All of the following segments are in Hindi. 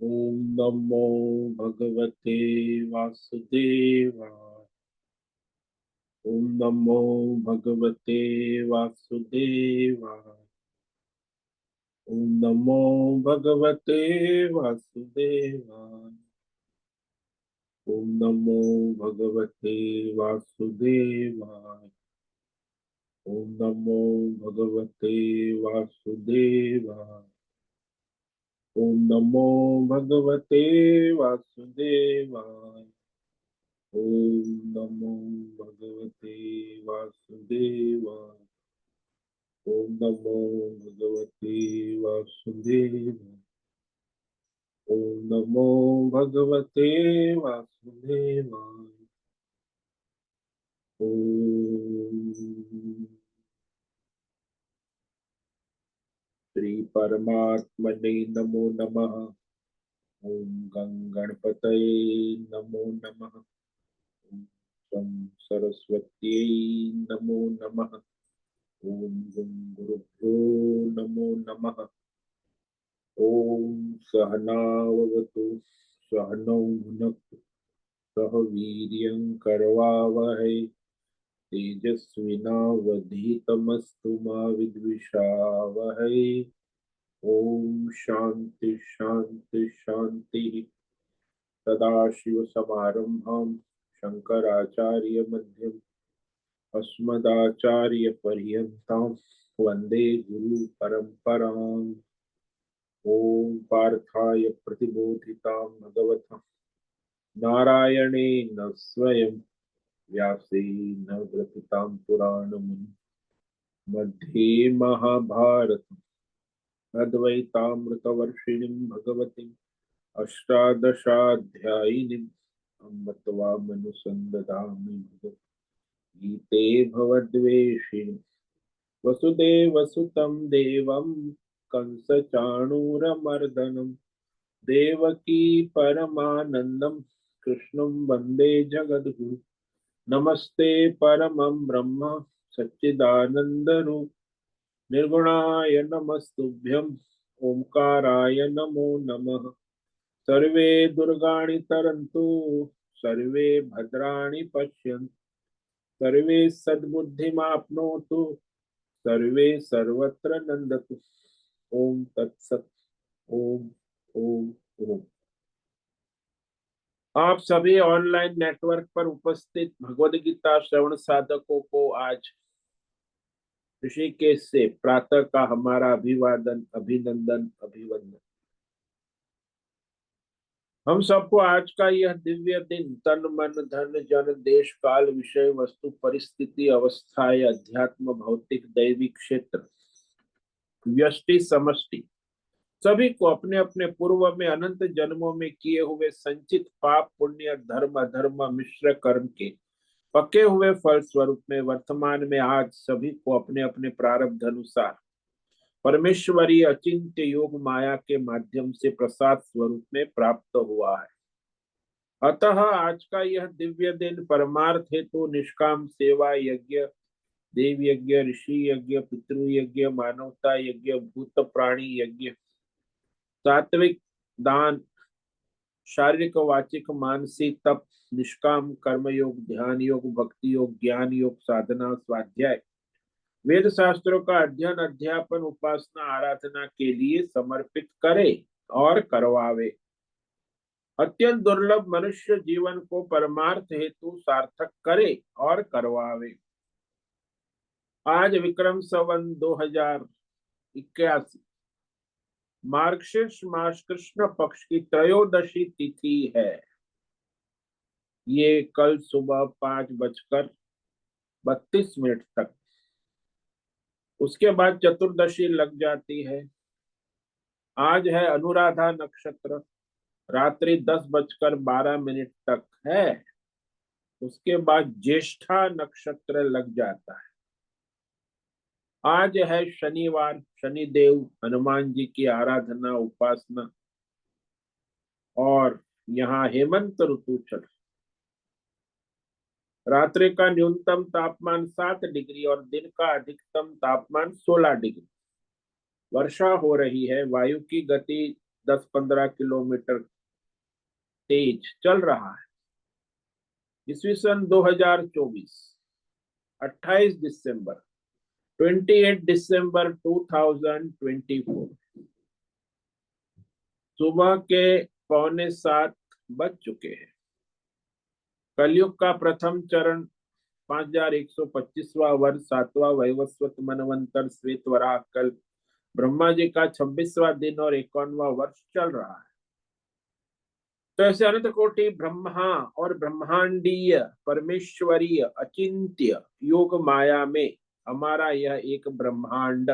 ओम नमो भगवते वासुदेवाय। ओम नमो भगवते वासुदेवाय। ओम नमो भगवते वासुदेवाय। ओम नमो भगवते वासुदेवाय। ओम नमो भगवते वासुदेवाय। ओम नमो भगवते वासुदेवाय। ओम नमो भगवते वासुदेवाय। ओम नमो भगवते वासुदेवाय। ओम नमो भगवते वासुदेवाय। ओम श्री परमात्मने नमो नमः। ओम गं गणपतये नमो नमः। ओम शं सरस्वत्यै नमो नमः। ओम गं गुरुभ्यो नमो नमः। ओम सहनाववतु सहनौ भुनक्तु सह वीर्यं करवावहै तेजस्विनावधीतमस्तु मा विद्विषावहै। ओम शांति शांति शांति। सदाशिवसमारंभां शंकराचार्यमध्यम् अस्मदाचार्यपर्यन्तां वन्दे गुरुपरम्पराम्। ओम पार्थाय प्रतिबोधितां भगवता नारायणेन स्वयं व्यासेन ग्रथितां पुराणमुनि मध्ये महाभारतम् अद्वैतामृतवर्षिणीं भगवतीम् अष्टादशाध्यायिनीम् अम्ब त्वामनुसन्दधामि गीते भवद्वेषिणि वसुदेवसुतं देवं कंसचाणूरमर्दनं देवकी परमानन्दं कृष्णं वन्दे जगद्गुरुं। नमस्ते परमं ब्रह्म सच्चिदानन्दरूप निर्गुणाय नमस्तुभ्यं ओंकाराय नमो नमः। सर्वे दुर्गाणि तरन्तु सर्वे भद्राणि पश्यन्तु सर्वे सद्बुद्धिमाप्नोतु सर्वे सर्वत्र नंदतु। ओम तत्सत। ओम ओम ओम। आप सभी ऑनलाइन नेटवर्क पर उपस्थित भगवद गीता श्रवण साधकों को आज ऋषिकेश से प्रातः का हमारा अभिवादन अभिनंदन अभिवंदन। हम सबको आज का यह दिव्य दिन तन मन धन जन देश काल विषय वस्तु परिस्थिति अवस्थाएं अध्यात्म भौतिक दैविक क्षेत्र व्यष्टि समष्टि सभी को अपने अपने पूर्व में अनंत जन्मों में किए हुए संचित पाप पुण्य धर्म अधर्म मिश्र कर्म के पके हुए फल स्वरूप में वर्तमान में आज सभी को अपने अपने प्रारब्ध अनुसार परमेश्वरी अचिंत्य योग माया के माध्यम से प्रसाद स्वरूप में प्राप्त हुआ है। अतः आज का यह दिव्य दिन परमार्थ हेतु निष्काम सेवा यज्ञ देव यज्ञ ऋषि यज्ञ पितृ यज्ञ मानवता यज्ञ भूत प्राणी यज्ञ सात्विक दान शारीरिक वाचिक मानसिक तप निष्काम कर्म योग ध्यान योग भक्ति योग ज्ञान योग साधना स्वाध्याय वेद शास्त्रों का अध्ययन अध्यापन उपासना आराधना के लिए समर्पित करे और करवावे। अत्यंत दुर्लभ मनुष्य जीवन को परमार्थ हेतु सार्थक करे और करवावे। आज विक्रम संवत 2081 मार्गशीर्ष मास कृष्ण पक्ष की त्रयोदशी तिथि है। ये कल सुबह 5:32 तक, उसके बाद चतुर्दशी लग जाती है। आज है अनुराधा नक्षत्र, रात्रि 10:12 तक है। उसके बाद ज्येष्ठा नक्षत्र लग जाता है। आज है शनिवार, शनिदेव हनुमान जी की आराधना उपासना और यहाँ हेमंत ऋतु चल। रात्रि का न्यूनतम तापमान 7 डिग्री और दिन का अधिकतम तापमान 16 डिग्री। वर्षा हो रही है, वायु की गति 10-15 किलोमीटर तेज चल रहा है। ईस्वी सन 2024, 28 दिसंबर, 28 दिसंबर 2024, सुबह के 6:45 बज चुके हैं। कलयुग का प्रथम चरण 5125वां वर्ष, 7वां वैवस्वत मनवंतर श्वेत वराह कल्प, ब्रह्मा जी का 26वां दिन और 51वां वर्ष चल रहा है। तो ऐसे अनंत कोटि ब्रह्मा और ब्रह्मांडीय परमेश्वरीय अचिंत्य योग माया में हमारा यह एक ब्रह्मांड,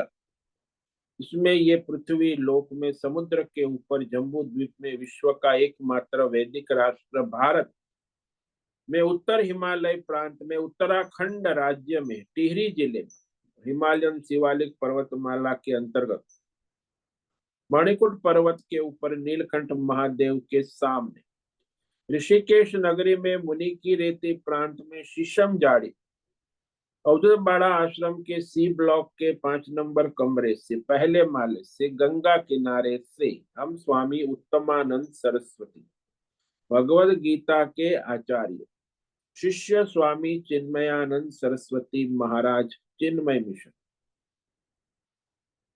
इसमें ये पृथ्वी लोक में समुद्र के ऊपर जम्बू द्वीप में विश्व का एकमात्र वैदिक राष्ट्र भारत में उत्तर हिमालय प्रांत में उत्तराखंड राज्य में टिहरी जिले में हिमालयन शिवालिक पर्वतमाला के अंतर्गत मणिकुट पर्वत के ऊपर नीलकंठ महादेव के सामने ऋषिकेश नगरी में मुनि की रेती प्रांत में शीशम जाड़ी अवधूतवाड़ा आश्रम के सी ब्लॉक के 5 नंबर कमरे से पहले माले से गंगा किनारे से हम स्वामी उत्तमानंद सरस्वती भगवद गीता के आचार्य शिष्य स्वामी चिन्मयानंद सरस्वती महाराज चिन्मय मिशन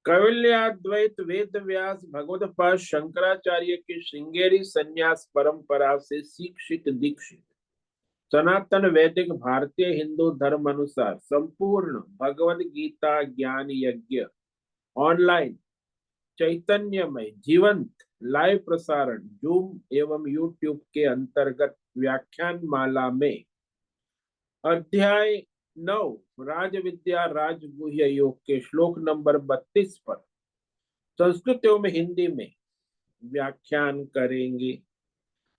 कैवल्याद्वैत वेद व्यास भगवत शंकराचार्य की श्रृंगेरी संन्यास परंपरा से शिक्षित दीक्षित सनातन वैदिक भारतीय हिंदू धर्म अनुसार संपूर्ण भगवद गीता ज्ञान यज्ञ ऑनलाइन चैतन्यमय जीवंत लाइव प्रसारण जूम एवं यूट्यूब के अंतर्गत व्याख्यान माला में अध्याय 9 राज विद्या राजगुह्य योग के श्लोक नंबर 32 पर संस्कृत एवं हिंदी में व्याख्यान करेंगे।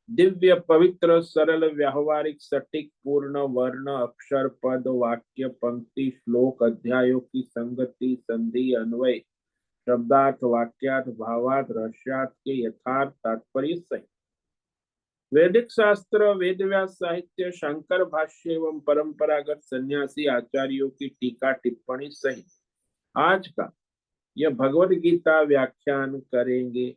दिव्य पवित्र सरल व्यावहारिक सटीक पूर्ण वर्ण अक्षर पद वाक्य पंक्ति श्लोक अध्यायों की संगति संधि अन्वय शब्दार्थ वाक्यार्थ भावार्थ रहस्यार्थ के यथार्थ तात्पर्य सहित वैदिक शास्त्र वेद व्यास साहित्य शंकर भाष्य एवं परंपरागत सन्यासी आचार्यों की टीका टिप्पणी सहित आज का यह भगवद गीता व्याख्यान करेंगे।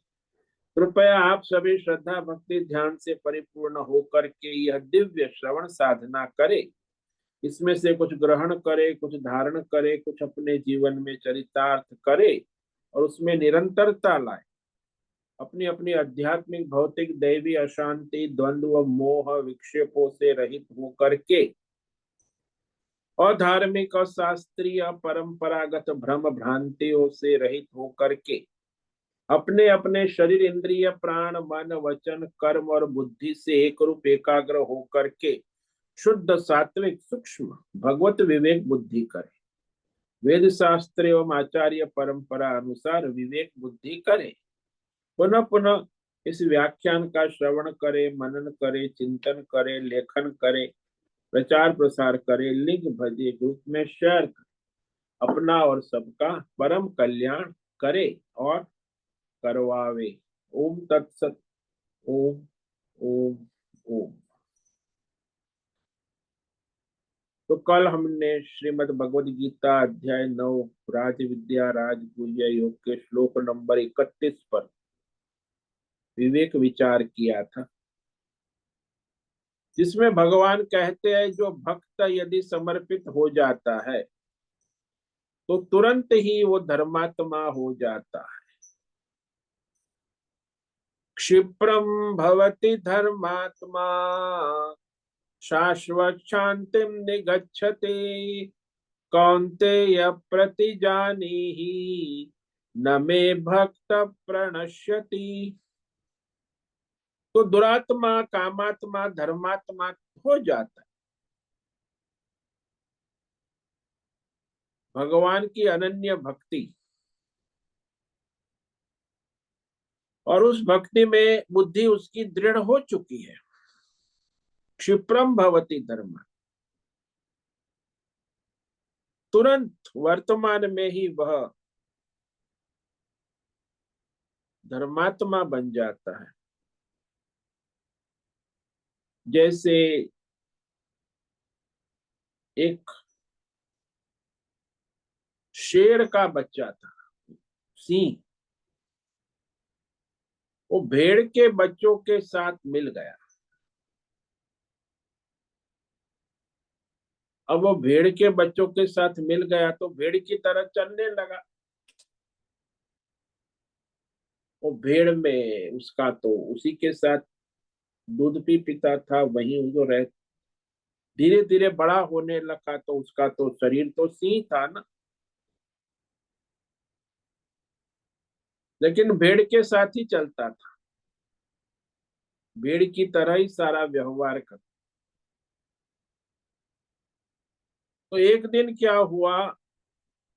कृपया आप सभी श्रद्धा भक्ति ध्यान से परिपूर्ण होकर के यह दिव्य श्रवण साधना करें। इसमें से कुछ ग्रहण करे, कुछ धारण करे, कुछ अपने जीवन में चरितार्थ करे और उसमें निरंतरता लाए। अपनी अपनी आध्यात्मिक भौतिक दैवी अशांति द्वंद्व मोह विक्षेपों से रहित होकर के और धार्मिक और शास्त्रीय परंपरागत भ्रम भ्रांतियों से रहित होकर के अपने अपने शरीर इंद्रिय प्राण मन वचन कर्म और बुद्धि से एक रूप एकाग्र होकर के शुद्ध सात्विक सूक्ष्म भगवत विवेक बुद्धि करे। वेद शास्त्र एवं आचार्य परंपरा अनुसार विवेक बुद्धि करे। पुनः पुनः इस व्याख्यान का श्रवण करे, मनन करे, चिंतन करे, लेखन करे, प्रचार प्रसार करे, लिंग भजे, ग्रुप में शेयर करे, अपना और सबका परम कल्याण करे और करवावे। ओम तत्सत। ओम ओम ओम। तो कल हमने श्रीमद् भगवद गीता अध्याय 9 राज विद्या राजगुह्य योग के श्लोक नंबर 31 पर विवेक विचार किया था, जिसमें भगवान कहते हैं जो भक्त यदि समर्पित हो जाता है तो तुरंत ही वो धर्मात्मा हो जाता है। क्षिप्रम भवति धर्मात्मा शाश्वत शांतिम निगच्छति कौन्तेय प्रतिजानीहि न मे भक्त प्रणश्यति। तो दुरात्मा कामात्मा धर्मात्मा हो जाता है। भगवान की अनन्य भक्ति और उस भक्ति में बुद्धि उसकी दृढ़ हो चुकी है। क्षिप्रम भवति धर्म, तुरंत वर्तमान में ही वह धर्मात्मा बन जाता है। जैसे एक शेर का बच्चा था, सिंह, वो भेड़ के बच्चों के साथ मिल गया। अब वो भेड़ के बच्चों के साथ मिल गया तो भेड़ की तरह चलने लगा। वो भेड़ में उसका तो उसी के साथ दूध भी पीता था, वहीं जो रह धीरे धीरे बड़ा होने लगा तो उसका तो शरीर तो सिंह था ना, लेकिन भेड़ के साथ ही चलता था, भेड़ की तरह ही सारा व्यवहार कर। तो एक दिन क्या हुआ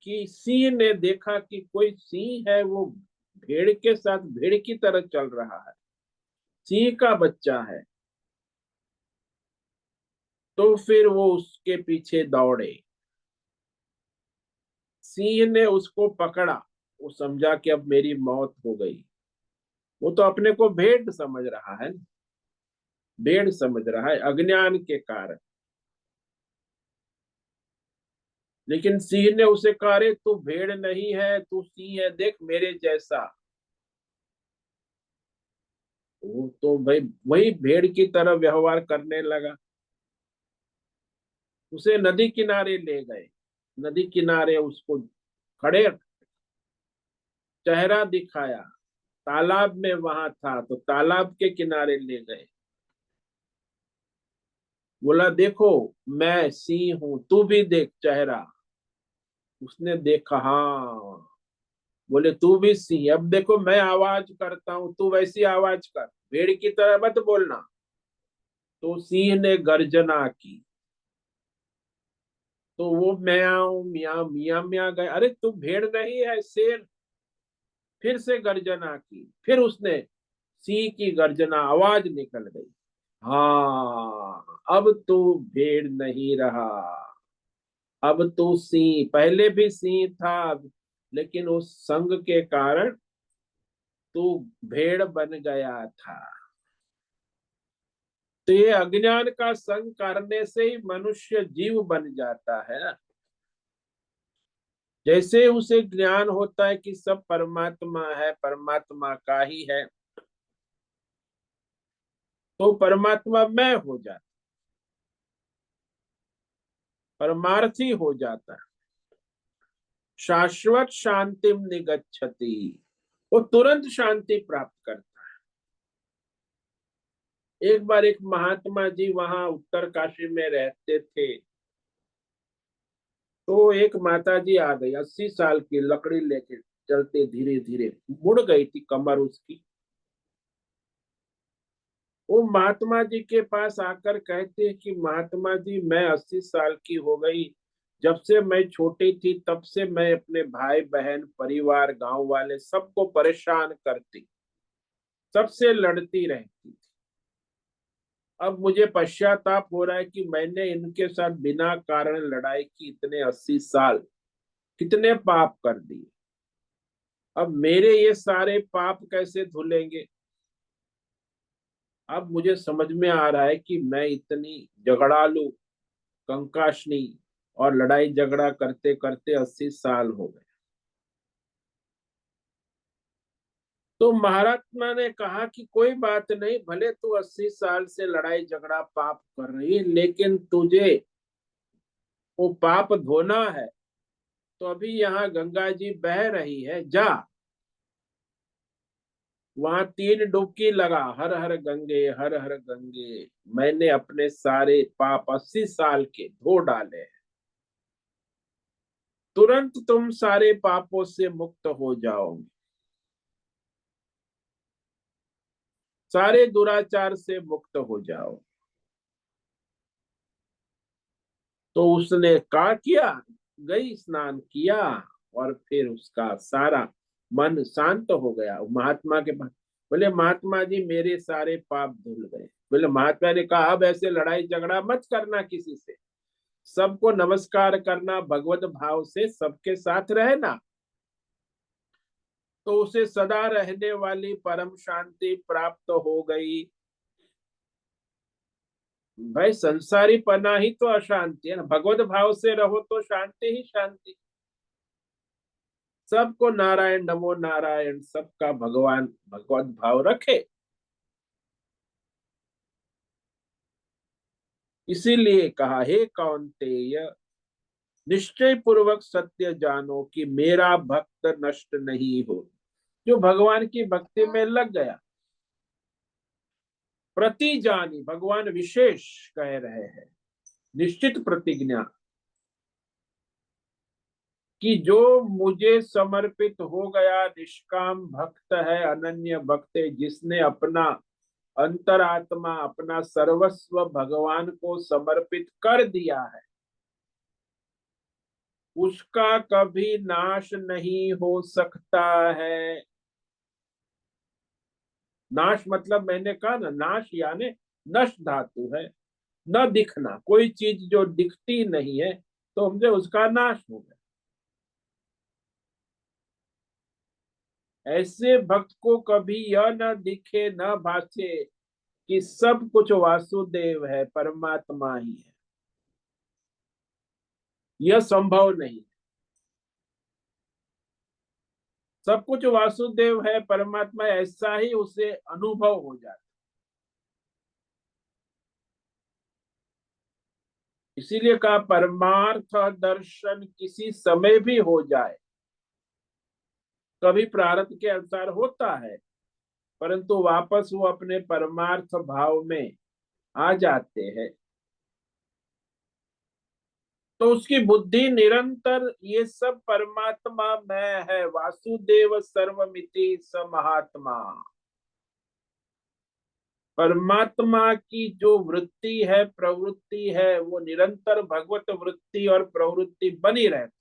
कि सिंह ने देखा कि कोई सिंह है, वो भेड़ के साथ भेड़ की तरह चल रहा है, सिंह का बच्चा है। तो फिर वो उसके पीछे दौड़े। सिंह ने उसको पकड़ा, वो समझा कि अब मेरी मौत हो गई। वो तो अपने को भेड़ समझ रहा है, भेड़ समझ रहा है अज्ञान के कारण। लेकिन सिंह ने उसे कहा, रे तू भेड़ नहीं है, तू सिंह है, देख मेरे जैसा। वो तो भाई वही भेड़ की तरह व्यवहार करने लगा। उसे नदी किनारे ले गए, नदी किनारे उसको खड़े चेहरा दिखाया। तालाब में वहां था तो तालाब के किनारे ले गए। बोला देखो, मैं सिंह हूं, तू भी देख चेहरा। उसने देखा, हाँ। बोले तू भी सिंह, अब देखो मैं आवाज करता हूं, तू वैसी आवाज कर, भेड़ की तरह मत बोलना। तो सिंह ने गर्जना की। तो वो म्याऊं म्याऊं मियां मियां गए, अरे तू भेड़ नहीं है, शेर। फिर से गर्जना की, फिर उसने सिंह की गर्जना आवाज निकल गई। हाँ, अब तू भेड़ नहीं रहा, अब तू सिंह, पहले भी सिंह था, लेकिन उस संग के कारण तू भेड़ बन गया था। तो ये अज्ञान का संग करने से ही मनुष्य जीव बन जाता है ना। जैसे उसे ज्ञान होता है कि सब परमात्मा है, परमात्मा का ही है, तो परमात्मा मैं हो जाता, परमार्थी हो जाता है। शाश्वत शांतिम निगच्छति, वो तुरंत शांति प्राप्त करता है। एक बार एक महात्मा जी वहां उत्तर काशी में रहते थे। तो एक माता जी आ गई, 80 साल की, लकड़ी लेके चलते धीरे धीरे, मुड़ गई थी कमर उसकी। वो महात्मा जी के पास आकर कहते हैं कि महात्मा जी, मैं 80 साल की हो गई, जब से मैं छोटी थी तब से मैं अपने भाई बहन परिवार गांव वाले सबको परेशान करती, सबसे लड़ती रहती। अब मुझे पश्चाताप हो रहा है कि मैंने इनके साथ बिना कारण लड़ाई की, इतने 80 साल कितने पाप कर दिए। अब मेरे ये सारे पाप कैसे धुलेंगे। अब मुझे समझ में आ रहा है कि मैं इतनी झगड़ालू, कंकाशनी और लड़ाई झगड़ा करते करते 80 साल हो गए। तो महात्मा ने कहा कि कोई बात नहीं, भले तू 80 साल से लड़ाई झगड़ा पाप कर रही है, लेकिन तुझे वो पाप धोना है। तो अभी यहाँ गंगा जी बह रही है, जा वहां 3 डुबकी लगा, हर हर गंगे हर हर गंगे। मैंने अपने सारे पाप 80 साल के धो डाले हैं। तुरंत तुम सारे पापों से मुक्त हो जाओगे, सारे दुराचार से मुक्त हो जाओ। तो उसने क्या किया, गई स्नान किया, और फिर उसका सारा मन शांत हो गया। महात्मा के पास, बोले महात्मा जी मेरे सारे पाप धुल गए। बोले, महात्मा ने कहा अब ऐसे लड़ाई झगड़ा मत करना किसी से, सबको नमस्कार करना, भगवत भाव से सबके साथ रहना, तो उसे सदा रहने वाली परम शांति प्राप्त हो गई। भाई संसारी पना ही तो अशांति है ना, भगवत भाव से रहो तो शांति ही शांति। सबको नारायण नमो नारायण, सबका भगवान भगवत भाव रखे। इसीलिए कहा, हे कौन्तेय, निश्चय पूर्वक सत्य जानो कि मेरा भक्त नष्ट नहीं हो। जो भगवान की भक्ति में लग गया, प्रति जानी, भगवान विशेष कह रहे हैं, निश्चित प्रतिज्ञा कि जो मुझे समर्पित हो गया, निष्काम भक्त है, अनन्य भक्त है, जिसने अपना अंतरात्मा, अपना सर्वस्व भगवान को समर्पित कर दिया है, उसका कभी नाश नहीं हो सकता है। नाश मतलब मैंने कहा ना, नाश यानी नष्ट धातु है, न दिखना। कोई चीज जो दिखती नहीं है तो हमसे उसका नाश हो गया। ऐसे भक्त को कभी यह न दिखे, न भासे कि सब कुछ वासुदेव है, परमात्मा ही है। यह संभव नहीं। सब कुछ वासुदेव है, परमात्मा, ऐसा ही उसे अनुभव हो जाता। इसीलिए कहा, परमार्थ दर्शन किसी समय भी हो जाए, कभी प्रारब्ध के अनुसार होता है, परंतु वापस वो अपने परमार्थ भाव में आ जाते हैं। तो उसकी बुद्धि निरंतर ये सब परमात्मा में है, वासुदेव सर्वमिति स महात्मा। परमात्मा की जो वृत्ति है, प्रवृत्ति है, वो निरंतर भगवत वृत्ति और प्रवृत्ति बनी रहती।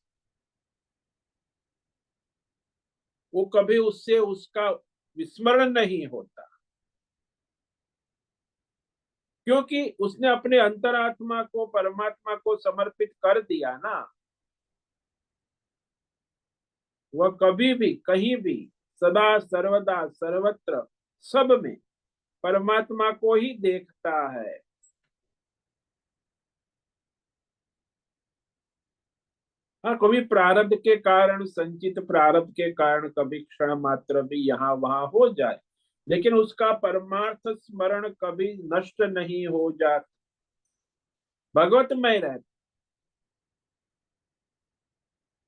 वो कभी उससे उसका विस्मरण नहीं होता, क्योंकि उसने अपने अंतरात्मा को परमात्मा को समर्पित कर दिया ना। वह कभी भी, कहीं भी, सदा सर्वदा सर्वत्र सब में परमात्मा को ही देखता है। हाँ, कभी प्रारब्ध के कारण, संचित प्रारब्ध के कारण कभी क्षण मात्र भी यहाँ वहां हो जाए, लेकिन उसका परमार्थ स्मरण कभी नष्ट नहीं हो जाता, भगवतमय रहता।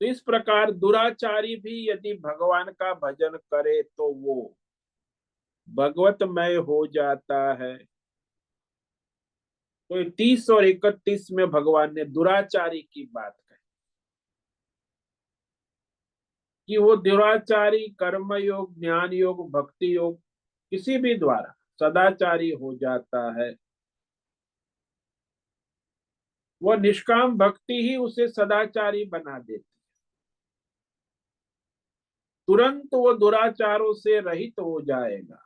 तो इस प्रकार दुराचारी भी यदि भगवान का भजन करे तो वो भगवतमय हो जाता है। तो 30 और 31 में भगवान ने दुराचारी की बात कही कि वो दुराचारी कर्म योग, ज्ञान योग, भक्ति योग किसी भी द्वारा सदाचारी हो जाता है। वह निष्काम भक्ति ही उसे सदाचारी बना देती। तुरंत वो दुराचारों से रहित हो जाएगा,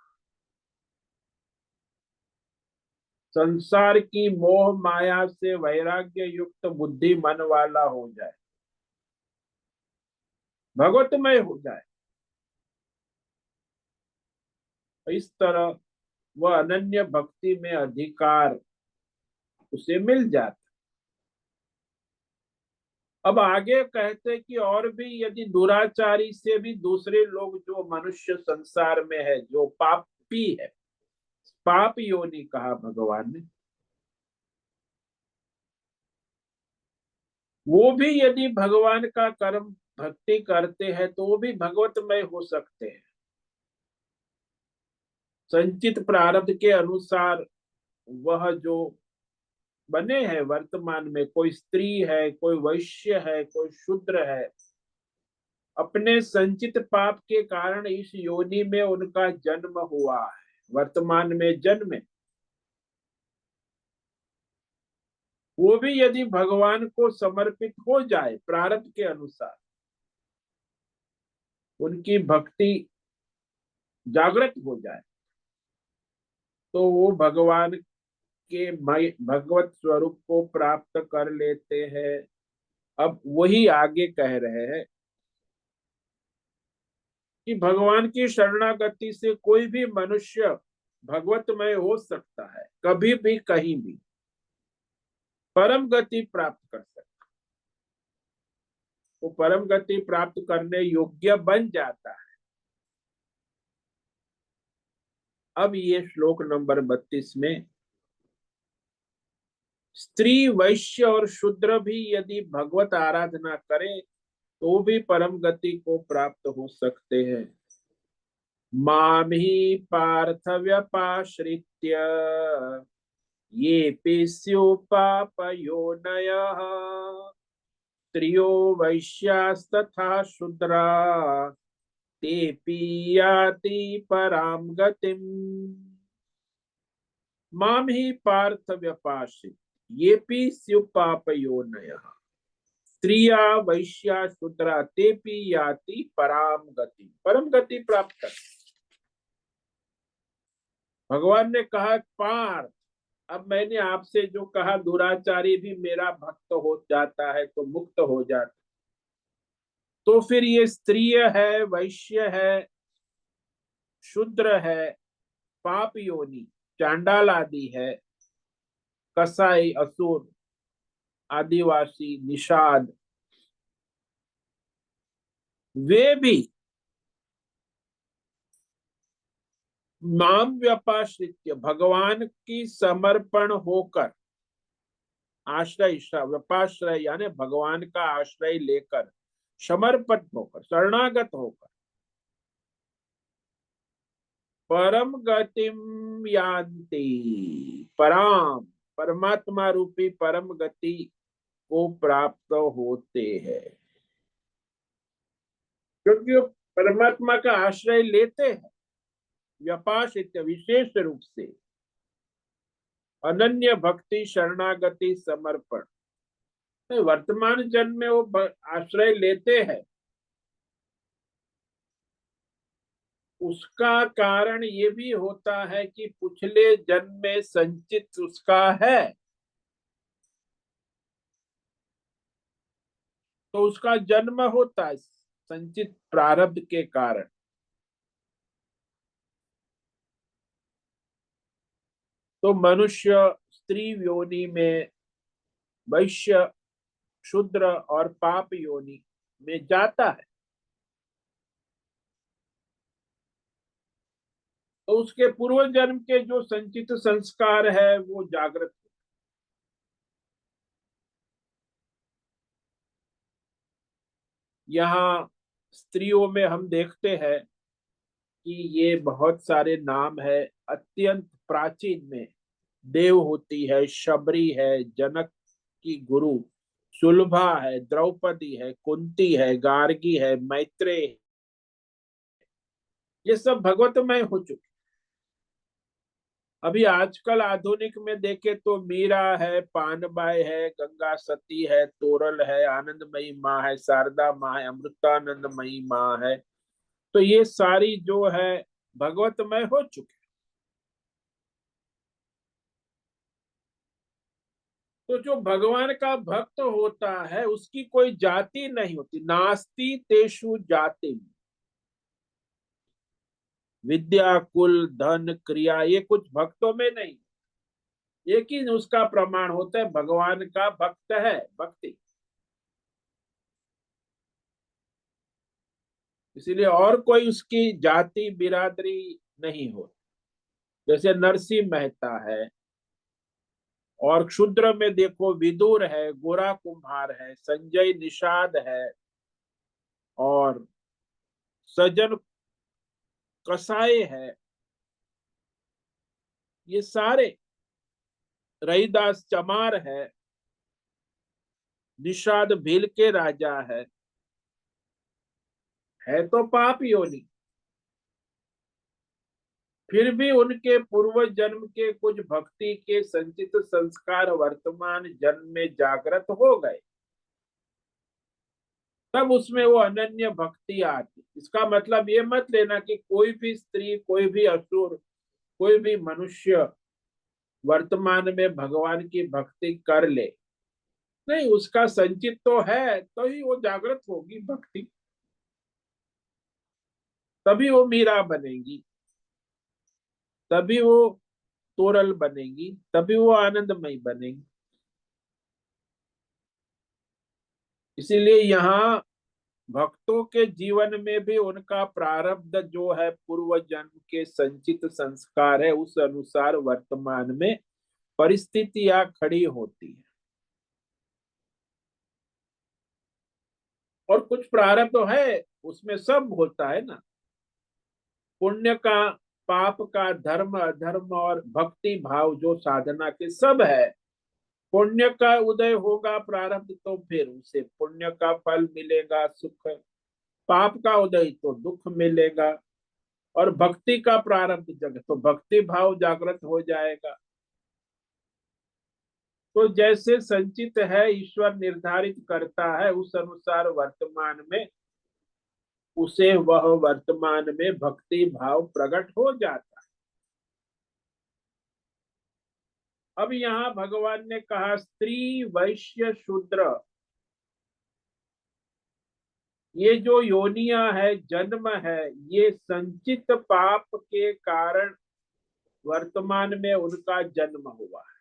संसार की मोह माया से वैराग्य युक्त बुद्धि मन वाला हो जाए, भगवतमय हो जाए। इस तरह वह अनन्य भक्ति में अधिकार उसे मिल जाता। अब आगे कहते कि और भी यदि दुराचारी से भी दूसरे लोग, जो मनुष्य संसार में है, जो पापी है, पाप योनि कहा भगवान ने, वो भी यदि भगवान का कर्म भक्ति करते हैं तो वो भी भगवतमय हो सकते हैं। संचित प्रारब्ध के अनुसार वह जो बने हैं वर्तमान में, कोई स्त्री है, कोई वैश्य है, कोई शूद्र है, अपने संचित पाप के कारण इस योनि में उनका जन्म हुआ है, वर्तमान में जन्मे, वो भी यदि भगवान को समर्पित हो जाए प्रारब्ध के अनुसार, उनकी भक्ति जागृत हो जाए, तो वो भगवान के भगवत स्वरूप को प्राप्त कर लेते हैं। अब वही आगे कह रहे हैं कि भगवान की शरणागति से कोई भी मनुष्य भगवतमय हो सकता है, कभी भी कहीं भी परम गति प्राप्त कर सकता। वो परम गति प्राप्त करने योग्य बन जाता है। अब ये श्लोक नंबर 32 में, स्त्री वैश्य और शूद्र भी यदि भगवत आराधना करे तो भी परम गति को प्राप्त हो सकते हैं। माम ही पार्थ व्यपाश्रित्य ये स्युपापयोनयः स्त्रियो वैश्यास्तथा शूद्रा तेऽपि याति पराम गतिम्। माम ही पार्थ व्यपाश्रित येऽपि स्युपापयोनयः स्त्रिया वैश्या शूद्रा तेऽपि याति पराम गति, परम गति प्राप्त कर। भगवान ने कहा पार्थ, अब मैंने आपसे जो कहा दुराचारी भी मेरा भक्त हो जाता है तो मुक्त हो जाता, तो फिर ये स्त्रीय है, वैश्य है, शूद्र है, पाप योनि, चांडाल आदि है, कसाई, असुर, आदिवासी, निषाद, वे भी माम व्यपाश्रित्य भगवान की समर्पण होकर, आश्रय व्यपाश्रय यानी भगवान का आश्रय लेकर, समर्पित होकर, शरणागत होकर परम गतिम यान्ति, पराम परमात्मा रूपी परम गति को प्राप्त होते हैं। क्योंकि वो परमात्मा का आश्रय लेते हैं, व्यपाश्रित विशेष रूप से, अनन्य भक्ति, शरणागति, समर्पण। वर्तमान जन्म में वो आश्रय लेते हैं, उसका कारण ये भी होता है कि पिछले जन्म में संचित उसका है, तो उसका जन्म होता है संचित प्रारब्ध के कारण। तो मनुष्य स्त्री योनि में, वैश्य, शूद्र और पाप योनि में जाता है, तो उसके पूर्व जन्म के जो संचित संस्कार है वो जागृत। यहाँ स्त्रियों में हम देखते हैं कि ये बहुत सारे नाम है, अत्यंत प्राचीन में देव होती है, शबरी है, जनक की गुरु सुलभा है, द्रौपदी है, कुंती है, गार्गी है, मैत्रेय, ये सब भगवतमय हो चुके। अभी आजकल आधुनिक में देखे तो मीरा है, पानबाई है, गंगा सती है, तोरल है, आनंदमयी माँ है, शारदा माँ है, अमृतानंदमयी माँ है, तो ये सारी जो है भगवतमय हो चुके। तो जो भगवान का भक्त होता है उसकी कोई जाति नहीं होती, नास्ति तेषु जाति, विद्या, कुल, धन, क्रिया, ये कुछ भक्तों में नहीं, एक ही उसका प्रमाण होता है भगवान का भक्त है, भक्ति। इसीलिए और कोई उसकी जाति बिरादरी नहीं हो। जैसे नरसिंह मेहता है, और क्षुद्र में देखो विदुर है, गोरा कुम्हार है, संजय निषाद है, और सजन कसाई है, ये सारे, रहीदास चमार है, निषाद भील के राजा है तो पाप योनि, फिर भी उनके पूर्व जन्म के कुछ भक्ति के संचित संस्कार वर्तमान जन्म में जागृत हो गए, तब उसमें वो अनन्य भक्ति आती। इसका मतलब ये मत लेना कि कोई भी स्त्री, कोई भी असुर, कोई भी मनुष्य वर्तमान में भगवान की भक्ति कर ले, नहीं, उसका संचित तो है तो ही वो जागृत होगी भक्ति, तभी वो मीरा बनेगी, तभी वो तोरल बनेगी, तभी वो आनंदमयी बनेगी। इसीलिए यहाँ भक्तों के जीवन में भी उनका प्रारब्ध जो है पूर्व जन्म के संचित संस्कार है, उस अनुसार वर्तमान में परिस्थितियां खड़ी होती है। और कुछ प्रारब्ध तो है, उसमें सब होता है ना, पुण्य का, पाप का, धर्म अधर्म और भक्ति भाव जो साधना के सब है। पुण्य का उदय होगा प्रारब्ध तो फिर उसे पुण्य का फल मिलेगा, सुख। पाप का उदय तो दुख मिलेगा। और भक्ति का प्रारब्ध जग तो भक्ति भाव जागृत हो जाएगा। तो जैसे संचित है ईश्वर निर्धारित करता है, उस अनुसार वर्तमान में उसे वह वर्तमान में भक्ति भाव प्रकट हो जाता है। अब यहाँ भगवान ने कहा स्त्री वैश्य शूद्र, ये जो योनियां है, जन्म है, ये संचित पाप के कारण वर्तमान में उनका जन्म हुआ है।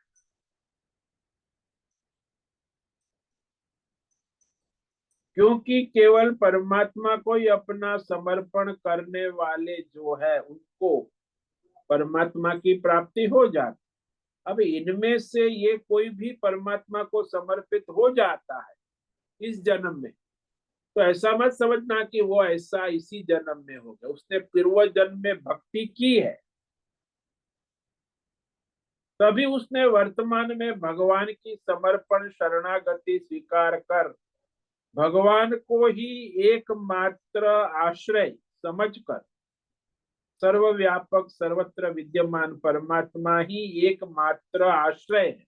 क्योंकि केवल परमात्मा को ही अपना समर्पण करने वाले जो है उनको परमात्मा की प्राप्ति हो जाती। अब इनमें से ये कोई भी परमात्मा को समर्पित हो जाता है इस जन्म में, तो ऐसा मत समझना कि वो ऐसा इसी जन्म में हो गया, उसने पूर्व जन्म में भक्ति की है, तभी उसने वर्तमान में भगवान की समर्पण शरणागति स्वीकार कर भगवान को ही एकमात्र आश्रय समझकर, सर्वव्यापक सर्वत्र विद्यमान परमात्मा ही एकमात्र आश्रय है,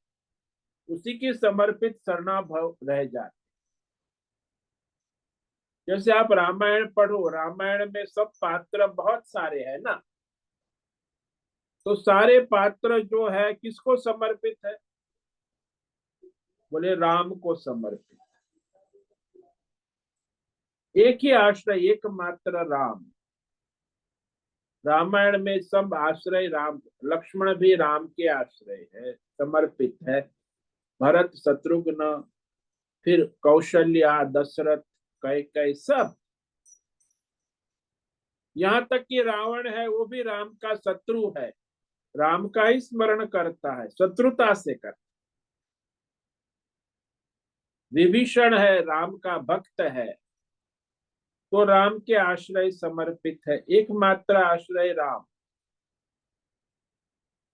उसी की समर्पित शरणाभाव रह जाते। जैसे आप रामायण पढ़ो, रामायण में सब पात्र बहुत सारे हैं ना, तो सारे पात्र जो है किसको समर्पित है? बोले राम को समर्पित। एक ही आश्रय, एकमात्र राम। रामायण में सब आश्रय राम, लक्ष्मण भी राम के आश्रय है, समर्पित है। भरत, शत्रुघ्न, फिर कौशल्या, दशरथ, कैकेयी, सब। यहाँ तक कि रावण है वो भी राम का शत्रु है, राम का ही स्मरण करता है, शत्रुता से करता। विभीषण है राम का भक्त है, तो राम के आश्रय समर्पित है, एकमात्र आश्रय राम।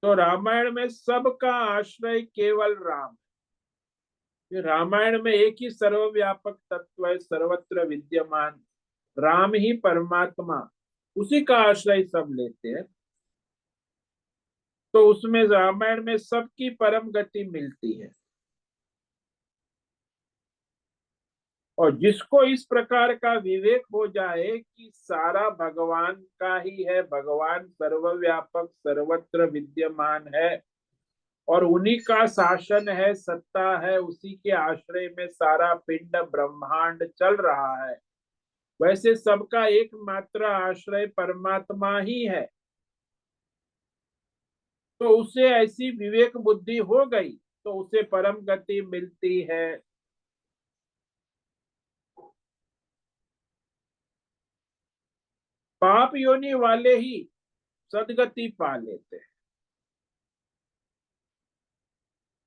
तो रामायण में सबका आश्रय केवल राम है। रामायण में एक ही सर्वव्यापक तत्व है, सर्वत्र विद्यमान राम ही परमात्मा, उसी का आश्रय सब लेते हैं। तो उसमें रामायण में सबकी परम गति मिलती है। और जिसको इस प्रकार का विवेक हो जाए कि सारा भगवान का ही है, भगवान सर्वव्यापक सर्वत्र विद्यमान है और उन्हीं का शासन है, सत्ता है, उसी के आश्रय में सारा पिंड ब्रह्मांड चल रहा है, वैसे सबका एकमात्र आश्रय परमात्मा ही है, तो उसे ऐसी विवेक बुद्धि हो गई तो उसे परम गति मिलती है। पाप योनि वाले ही सदगति पा लेते हैं,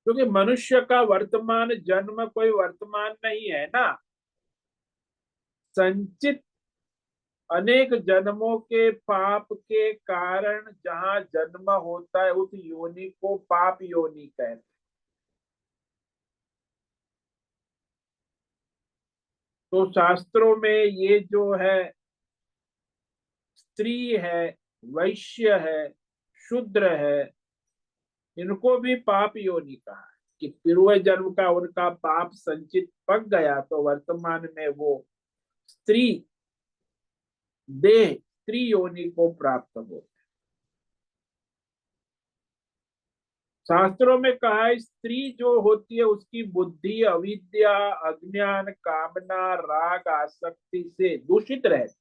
क्योंकि मनुष्य का वर्तमान जन्म कोई वर्तमान नहीं है ना, संचित अनेक जन्मों के पाप के कारण जहां जन्म होता है उस योनि को पाप योनि कहते हैं। तो शास्त्रों में ये जो है स्त्री है, वैश्य है, शूद्र है, इनको भी पाप योनि कहा है कि पूर्व जन्म का उनका पाप संचित पक गया तो वर्तमान में वो स्त्री देह, स्त्री योनि को प्राप्त हो। शास्त्रों में कहा है स्त्री जो होती है उसकी बुद्धि अविद्या, अज्ञान, कामना, राग, आसक्ति से दूषित रहती,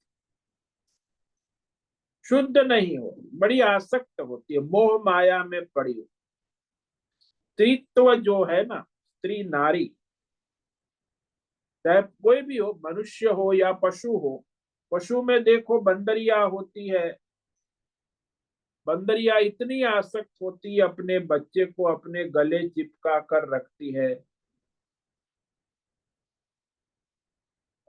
शुद्ध नहीं हो, बड़ी आसक्त होती है, मोह माया में पड़ी हो। स्त्रीत्व जो है ना, स्त्री नारी, चाहे कोई भी हो, मनुष्य हो या पशु हो। पशु में देखो बंदरिया होती है, बंदरिया इतनी आसक्त होती है, अपने बच्चे को अपने गले चिपका कर रखती है,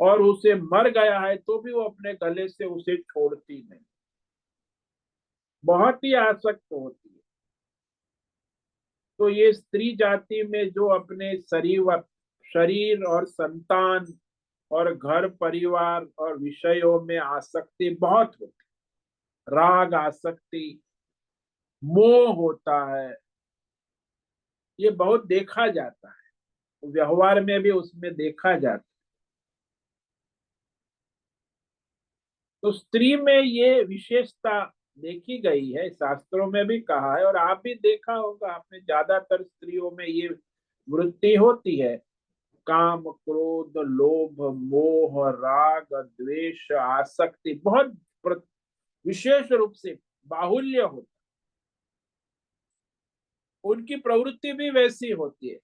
और उसे मर गया है तो भी वो अपने गले से उसे छोड़ती नहीं, बहुत ही आसक्त होती है। तो ये स्त्री जाति में जो अपने शरीर और संतान और घर परिवार और विषयों में आसक्ति बहुत होती, राग आसक्ति, मोह होता है, ये बहुत देखा जाता है, व्यवहार में भी उसमें देखा जाता है। तो स्त्री में ये विशेषता देखी गई है, शास्त्रों में भी कहा है, और आप भी देखा होगा आपने, ज्यादातर स्त्रियों में ये वृत्ति होती है। काम, क्रोध, लोभ, मोह, राग, द्वेष, आसक्ति बहुत विशेष रूप से बाहुल्य होता, उनकी प्रवृत्ति भी वैसी होती है।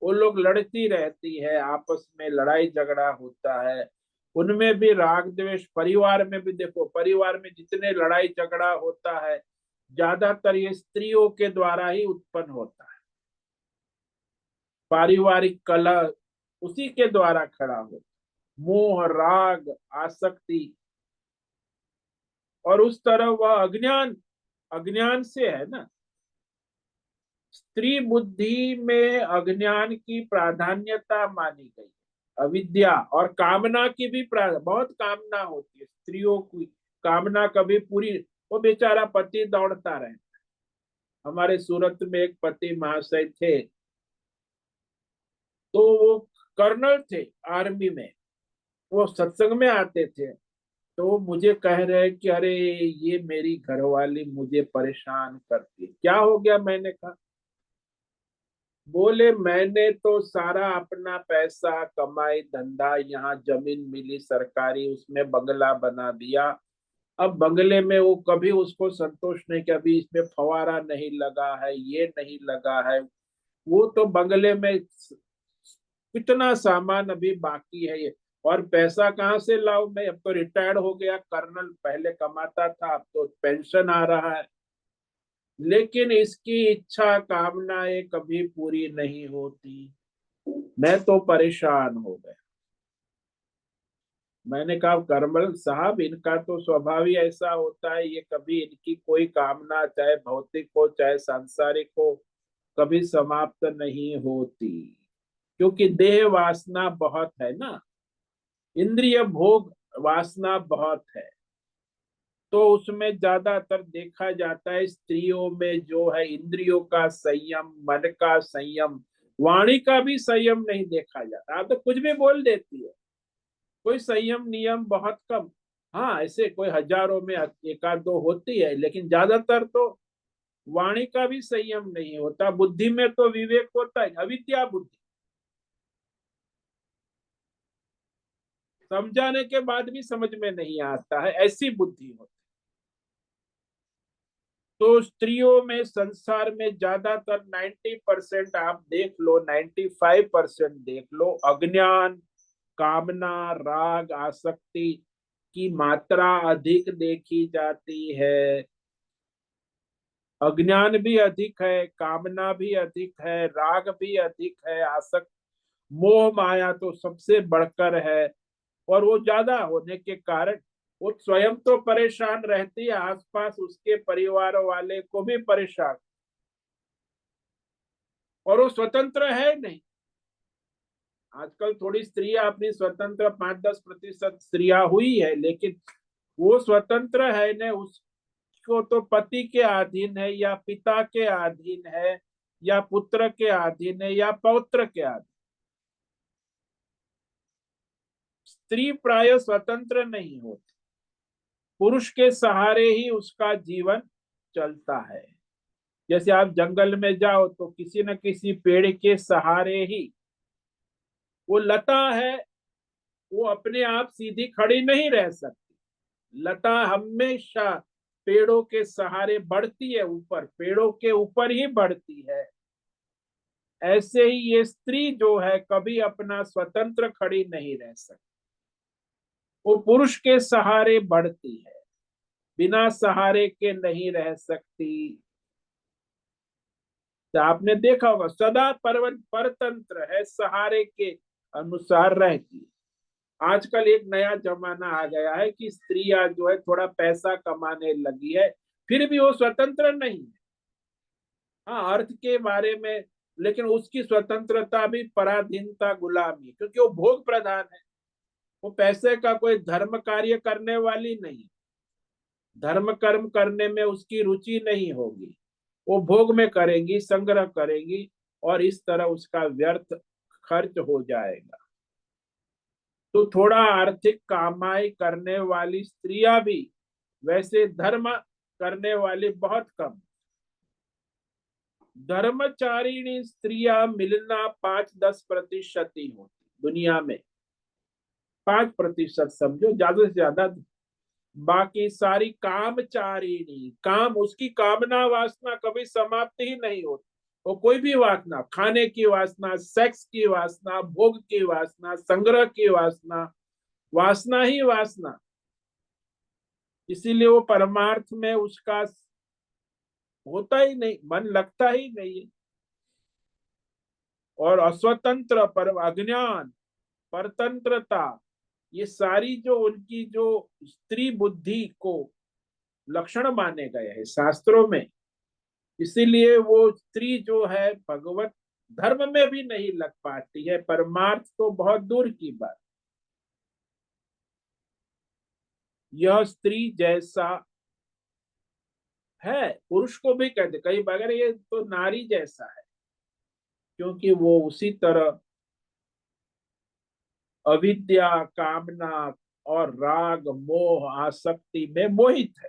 वो लोग लड़ती रहती है, आपस में लड़ाई झगड़ा होता है, उनमें भी राग द्वेष। परिवार में भी देखो, परिवार में जितने लड़ाई झगड़ा होता है, ज्यादातर ये स्त्रियों के द्वारा ही उत्पन्न होता है। पारिवारिक कलह उसी के द्वारा खड़ा होता, मोह, राग, आसक्ति। और उस तरह वह अज्ञान, अज्ञान से है ना। स्त्री बुद्धि में अज्ञान की प्राधान्यता मानी गई, अविद्या और कामना की भी बहुत कामना होती है स्त्रियों की, कामना कभी पूरी। वो बेचारा पति दौड़ता रहे। हमारे सूरत में एक पति महाशय थे, तो वो कर्नल थे आर्मी में, वो सत्संग में आते थे। तो मुझे कह रहे कि अरे ये मेरी घरवाली मुझे परेशान करती है। क्या हो गया, मैंने कहा। बोले मैंने तो सारा अपना पैसा कमाई, धंधा, यहाँ जमीन मिली सरकारी, उसमें बंगला बना दिया। अब बंगले में वो कभी उसको संतोष नहीं कि अभी इसमें फवारा नहीं लगा है, ये नहीं लगा है। वो तो बंगले में कितना सामान अभी बाकी है ये, और पैसा कहाँ से लाऊं मैं, अब तो रिटायर्ड हो गया कर्नल, पहले कमाता था, अब तो पेंशन आ रहा है। लेकिन इसकी इच्छा कामनाएं कभी पूरी नहीं होती। मैं तो परेशान हो गया। मैंने कहा करमल साहब, इनका तो स्वभाव ही ऐसा होता है, ये कभी इनकी कोई कामना, चाहे भौतिक हो चाहे सांसारिक हो, कभी समाप्त नहीं होती। क्योंकि देह वासना बहुत है ना, इंद्रिय भोग वासना बहुत है। तो उसमें ज्यादातर देखा जाता है स्त्रियों में जो है इंद्रियों का संयम, मन का संयम, वाणी का भी संयम नहीं देखा जाता। आप तो कुछ भी बोल देती है, कोई संयम नियम बहुत कम। हाँ, ऐसे कोई हजारों में एक आध दो होती है, लेकिन ज्यादातर तो वाणी का भी संयम नहीं होता। बुद्धि में तो विवेक होता है, अविद्या बुद्धि, समझाने के बाद भी समझ में नहीं आता है, ऐसी बुद्धि होती। तो स्त्रियों में संसार में ज्यादातर 90% आप देख लो, 95% देख लो, अज्ञान, कामना, राग, आसक्ति की मात्रा अधिक देखी जाती है। अज्ञान भी अधिक है, कामना भी अधिक है, राग भी अधिक है, आसक्त, मोह माया तो सबसे बढ़कर है। और वो ज्यादा होने के कारण वो स्वयं तो परेशान रहती है, आसपास उसके परिवार वाले को भी परेशान। और वो स्वतंत्र है नहीं। आजकल थोड़ी स्त्रियां अपनी स्वतंत्र, 5-10% स्त्रियां हुई है, लेकिन वो स्वतंत्र है नहीं। उसको तो पति के अधीन है, या पिता के अधीन है, या पुत्र के अधीन है, या पौत्र के अधीन। स्त्री प्राय स्वतंत्र नहीं होती, पुरुष के सहारे ही उसका जीवन चलता है। जैसे आप जंगल में जाओ तो किसी न किसी पेड़ के सहारे ही, वो लता है, वो अपने आप सीधी खड़ी नहीं रह सकती। लता हमेशा पेड़ों के सहारे बढ़ती है, ऊपर पेड़ों के ऊपर ही बढ़ती है। ऐसे ही ये स्त्री जो है कभी अपना स्वतंत्र खड़ी नहीं रह सकती, वो पुरुष के सहारे बढ़ती है, बिना सहारे के नहीं रह सकती। तो आपने देखा होगा सदा परतंत्र है, सहारे के अनुसार रहती है। आजकल एक नया जमाना आ गया है कि स्त्रियां जो है थोड़ा पैसा कमाने लगी है, फिर भी वो स्वतंत्र नहीं है। हाँ, अर्थ के बारे में, लेकिन उसकी स्वतंत्रता भी पराधीनता, गुलामी, क्योंकि वो भोग प्रधान है। वो पैसे का कोई धर्म कार्य करने वाली नहीं, धर्म कर्म करने में उसकी रुचि नहीं होगी। वो भोग में करेंगी, संग्रह करेंगी, और इस तरह उसका व्यर्थ खर्च हो जाएगा। तो थोड़ा आर्थिक कमाई करने वाली स्त्रियां भी, वैसे धर्म करने वाली बहुत कम। धर्मचारिणी स्त्रियां मिलना 5-10% ही होती दुनिया में, 5% समझो, ज्यादा से ज्यादा। बाकी सारी कामचारिणी, काम, उसकी कामना वासना कभी समाप्त ही नहीं होती। वो कोई भी वासना, खाने की वासना, सेक्स की वासना, भोग की वासना, संग्रह की वासना, वासना ही वासना। इसीलिए वो परमार्थ में उसका होता ही नहीं, मन लगता ही नहीं है। और अस्वतंत्र, पर अज्ञान, परतंत्रता, ये सारी जो उनकी जो स्त्री बुद्धि को लक्षण माने गए हैं शास्त्रों में, इसीलिए वो स्त्री जो है भगवत धर्म में भी नहीं लग पाती है, परमार्थ तो बहुत दूर की बात। यह स्त्री जैसा है, पुरुष को भी कहते कई बार ये तो नारी जैसा है, क्योंकि वो उसी तरह अविद्या, कामना और राग, मोह, आसक्ति में मोहित है।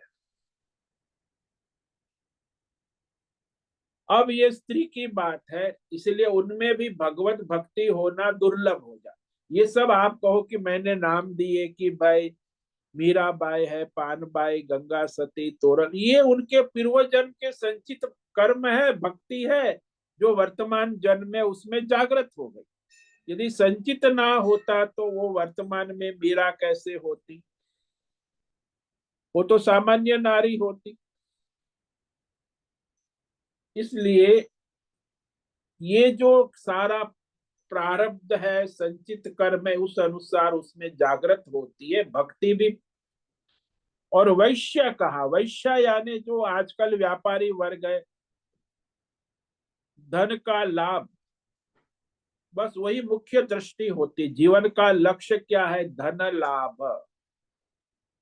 अब ये स्त्री की बात है, इसलिए उनमें भी भगवत भक्ति होना दुर्लभ हो जाए। ये सब आप कहो कि मैंने नाम दिए कि भाई मीराबाई है, पानबाई, गंगा सती, तोरल, ये उनके पूर्वजन्म के संचित कर्म है, भक्ति है, जो वर्तमान जन्म में उसमें जागृत हो गई। यदि संचित ना होता तो वो वर्तमान में मीरा कैसे होती? वो तो सामान्य नारी होती। इसलिए ये जो सारा प्रारब्ध है, संचित कर्म है, उस अनुसार उसमें जागृत होती है भक्ति भी। और वैश्य कहा, वैश्य यानी जो आजकल व्यापारी वर्ग है, धन का लाभ, बस वही मुख्य दृष्टि होती। जीवन का लक्ष्य क्या है? धन लाभ।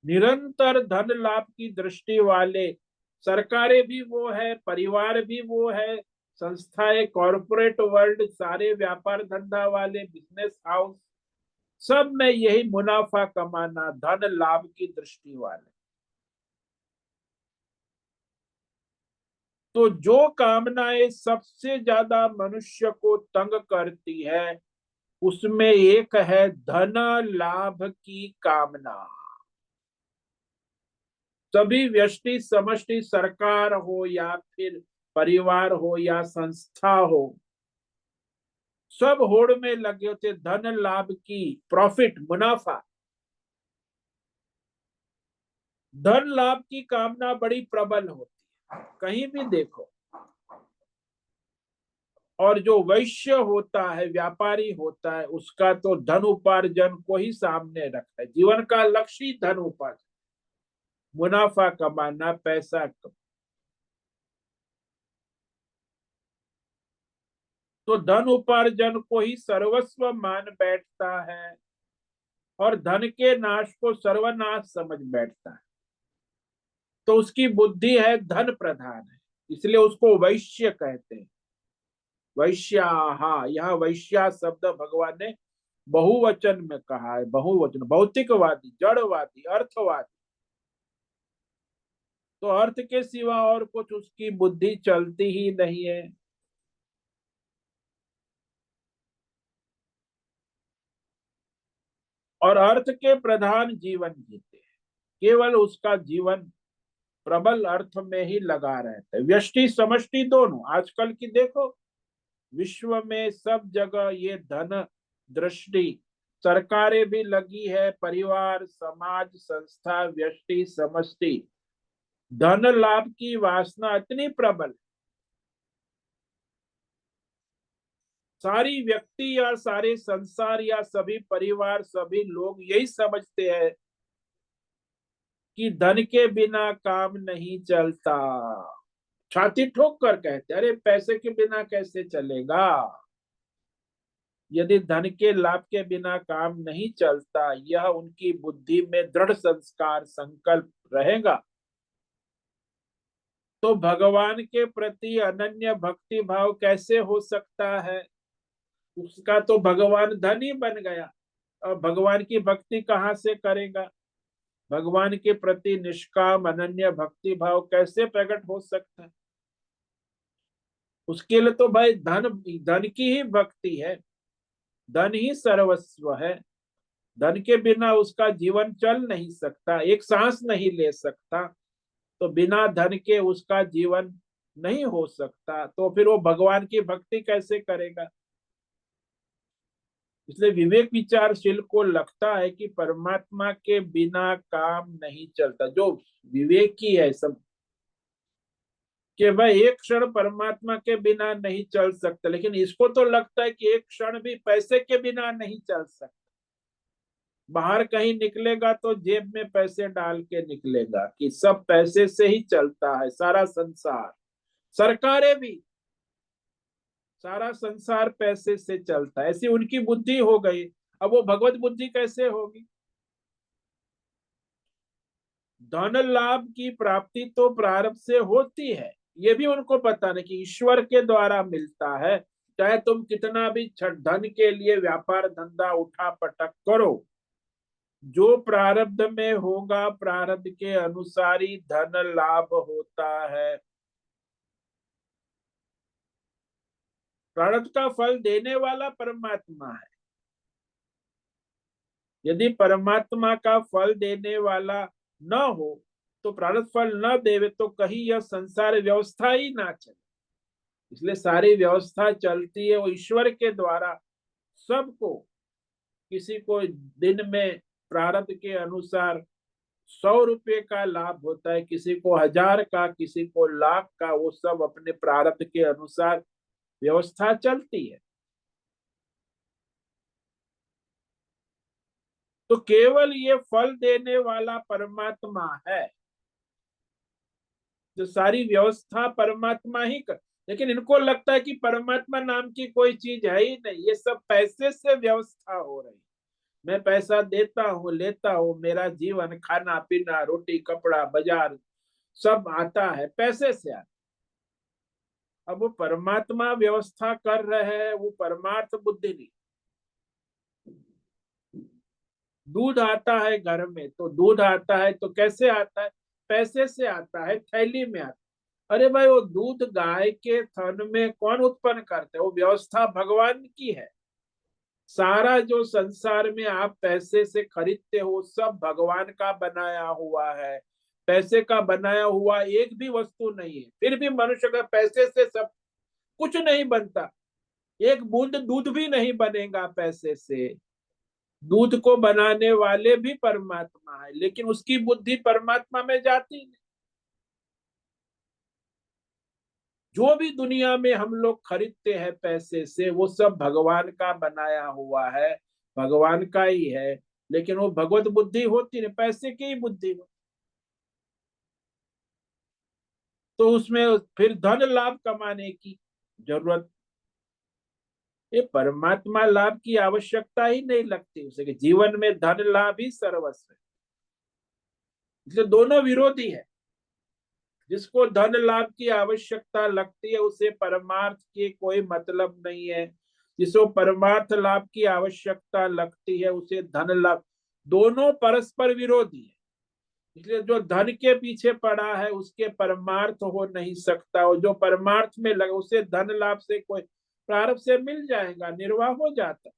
निरंतर धन लाभ की दृष्टि वाले सरकारें भी वो है, परिवार भी वो है, संस्थाएं, कॉरपोरेट वर्ल्ड, सारे व्यापार धंधा वाले, बिजनेस हाउस, सब में यही मुनाफा कमाना, धन लाभ की दृष्टि वाले। तो जो कामनाएं सबसे ज्यादा मनुष्य को तंग करती है, उसमें एक है धन लाभ की कामना। सभी व्यष्टि समष्टि, सरकार हो या फिर परिवार हो या संस्था हो, सब होड़ में लगे होते धन लाभ की, प्रॉफिट, मुनाफा। धन लाभ की कामना बड़ी प्रबल होती है, कहीं भी देखो। और जो वैश्य होता है, व्यापारी होता है, उसका तो धन उपार्जन को ही सामने रखा है, जीवन का लक्ष्य ही धन उपार्जन, मुनाफा कमाना, पैसा कमाना। तो धन उपार्जन को ही सर्वस्व मान बैठता है, और धन के नाश को सर्वनाश समझ बैठता है। तो उसकी बुद्धि है धन प्रधान है, इसलिए उसको वैश्य कहते हैं। वैश्या, हाँ, यहाँ वैश्या शब्द भगवान ने बहुवचन में कहा है, बहुवचन, भौतिकवादी, जड़वादी, अर्थवादी। तो अर्थ के सिवा और कुछ उसकी बुद्धि चलती ही नहीं है। और अर्थ के प्रधान जीवन जीते हैं, केवल उसका जीवन प्रबल अर्थ में ही लगा रहता है, व्यष्टि समष्टि दोनों। आजकल की देखो, विश्व में सब जगह ये धन दृष्टि, सरकारें भी लगी है, परिवार, समाज, संस्था, व्यष्टि, समष्टि, धन लाभ की वासना इतनी प्रबल, सारी व्यक्ति या सारे संसार या सभी परिवार, सभी लोग यही समझते हैं कि धन के बिना काम नहीं चलता। छाती ठोक कर कहते, अरे पैसे के बिना कैसे चलेगा। यदि धन के लाभ के बिना काम नहीं चलता, यह उनकी बुद्धि में दृढ़ संस्कार संकल्प रहेगा, तो भगवान के प्रति अनन्य भक्ति भाव कैसे हो सकता है। उसका तो भगवान धन ही बन गया, और भगवान की भक्ति कहाँ से करेगा। भगवान के प्रति निष्काम अनन्य भक्ति भाव कैसे प्रकट हो सकता है। उसके लिए तो भाई धन, धन की ही भक्ति है, धन ही सर्वस्व है। धन के बिना उसका जीवन चल नहीं सकता, एक सांस नहीं ले सकता, तो बिना धन के उसका जीवन नहीं हो सकता, तो फिर वो भगवान की भक्ति कैसे करेगा। इसलिए विवेक विचारशील को लगता है कि परमात्मा के बिना काम नहीं चलता। जो विवेकी है सब, कि भाई एक क्षण परमात्मा के बिना नहीं चल सकता, लेकिन इसको तो लगता है कि एक क्षण भी पैसे के बिना नहीं चल सकता। बाहर कहीं निकलेगा तो जेब में पैसे डाल के निकलेगा, कि सब पैसे से ही चलता है सारा संसार, सरकारें भी, सारा संसार पैसे से चलता है, ऐसी उनकी बुद्धि हो गई। अब वो भगवत बुद्धि कैसे होगी। धन लाभ की प्राप्ति तो प्रारब्ध से होती है, ये भी उनको पता नहीं कि ईश्वर के द्वारा मिलता है। चाहे तुम कितना भी धन के लिए व्यापार धंधा उठा पटक करो, जो प्रारब्ध में होगा प्रारब्ध के अनुसार ही धन लाभ होता है। प्रारब्ध का फल देने वाला परमात्मा है। यदि परमात्मा का फल देने वाला न हो, तो प्रारब्ध फल न देवे, तो कहीं यह संसार व्यवस्था ही ना चले। इसलिए सारी व्यवस्था चलती है वो ईश्वर के द्वारा। सबको, किसी को दिन में प्रारब्ध के अनुसार 100 रुपये का लाभ होता है, किसी को 1000 का, किसी को लाख का, वो सब अपने प्रारब्ध के अनुसार व्यवस्था चलती है। तो केवल ये फल देने वाला परमात्मा है, जो सारी व्यवस्था परमात्मा ही कर। लेकिन इनको लगता है कि परमात्मा नाम की कोई चीज है ही नहीं, ये सब पैसे से व्यवस्था हो रही। मैं पैसा देता हूँ, लेता हूँ, मेरा जीवन, खाना पीना, रोटी कपड़ा बाजार सब आता है पैसे से आता। अब वो परमात्मा व्यवस्था कर रहे हैं, वो परमार्थ बुद्धि नहीं। दूध आता है घर में, तो दूध आता है तो कैसे आता है, पैसे से आता है, थैली में आता है। अरे भाई, वो दूध गाय के थन में कौन उत्पन्न करता है, वो व्यवस्था भगवान की है। सारा जो संसार में आप पैसे से खरीदते हो, सब भगवान का बनाया हुआ है। पैसे का बनाया हुआ एक भी वस्तु नहीं है। फिर भी मनुष्य का पैसे से सब कुछ नहीं बनता, एक बूंद दूध भी नहीं बनेगा पैसे से। दूध को बनाने वाले भी परमात्मा है, लेकिन उसकी बुद्धि परमात्मा में जाती नहीं। जो भी दुनिया में हम लोग खरीदते हैं पैसे से, वो सब भगवान का बनाया हुआ है, भगवान का ही है। लेकिन वो भगवत बुद्धि होती नहीं, पैसे की ही बुद्धि होती। तो उसमें फिर धन लाभ कमाने की जरूरत, ये परमात्मा लाभ की आवश्यकता ही नहीं लगती उसे, कि जीवन में धन लाभ ही सर्वस्व है। इसलिए दोनों विरोधी है। जिसको धन लाभ की आवश्यकता लगती है, उसे परमार्थ की कोई मतलब नहीं है। जिसको परमार्थ लाभ की आवश्यकता लगती है, उसे धन लाभ, दोनों परस्पर विरोधी है। इसलिए जो धन के पीछे पड़ा है, उसके परमार्थ हो नहीं सकता, और जो परमार्थ में लगा, उसे धन लाभ से कोई प्रारब्ध से मिल जाएगा, निर्वाह हो जाता।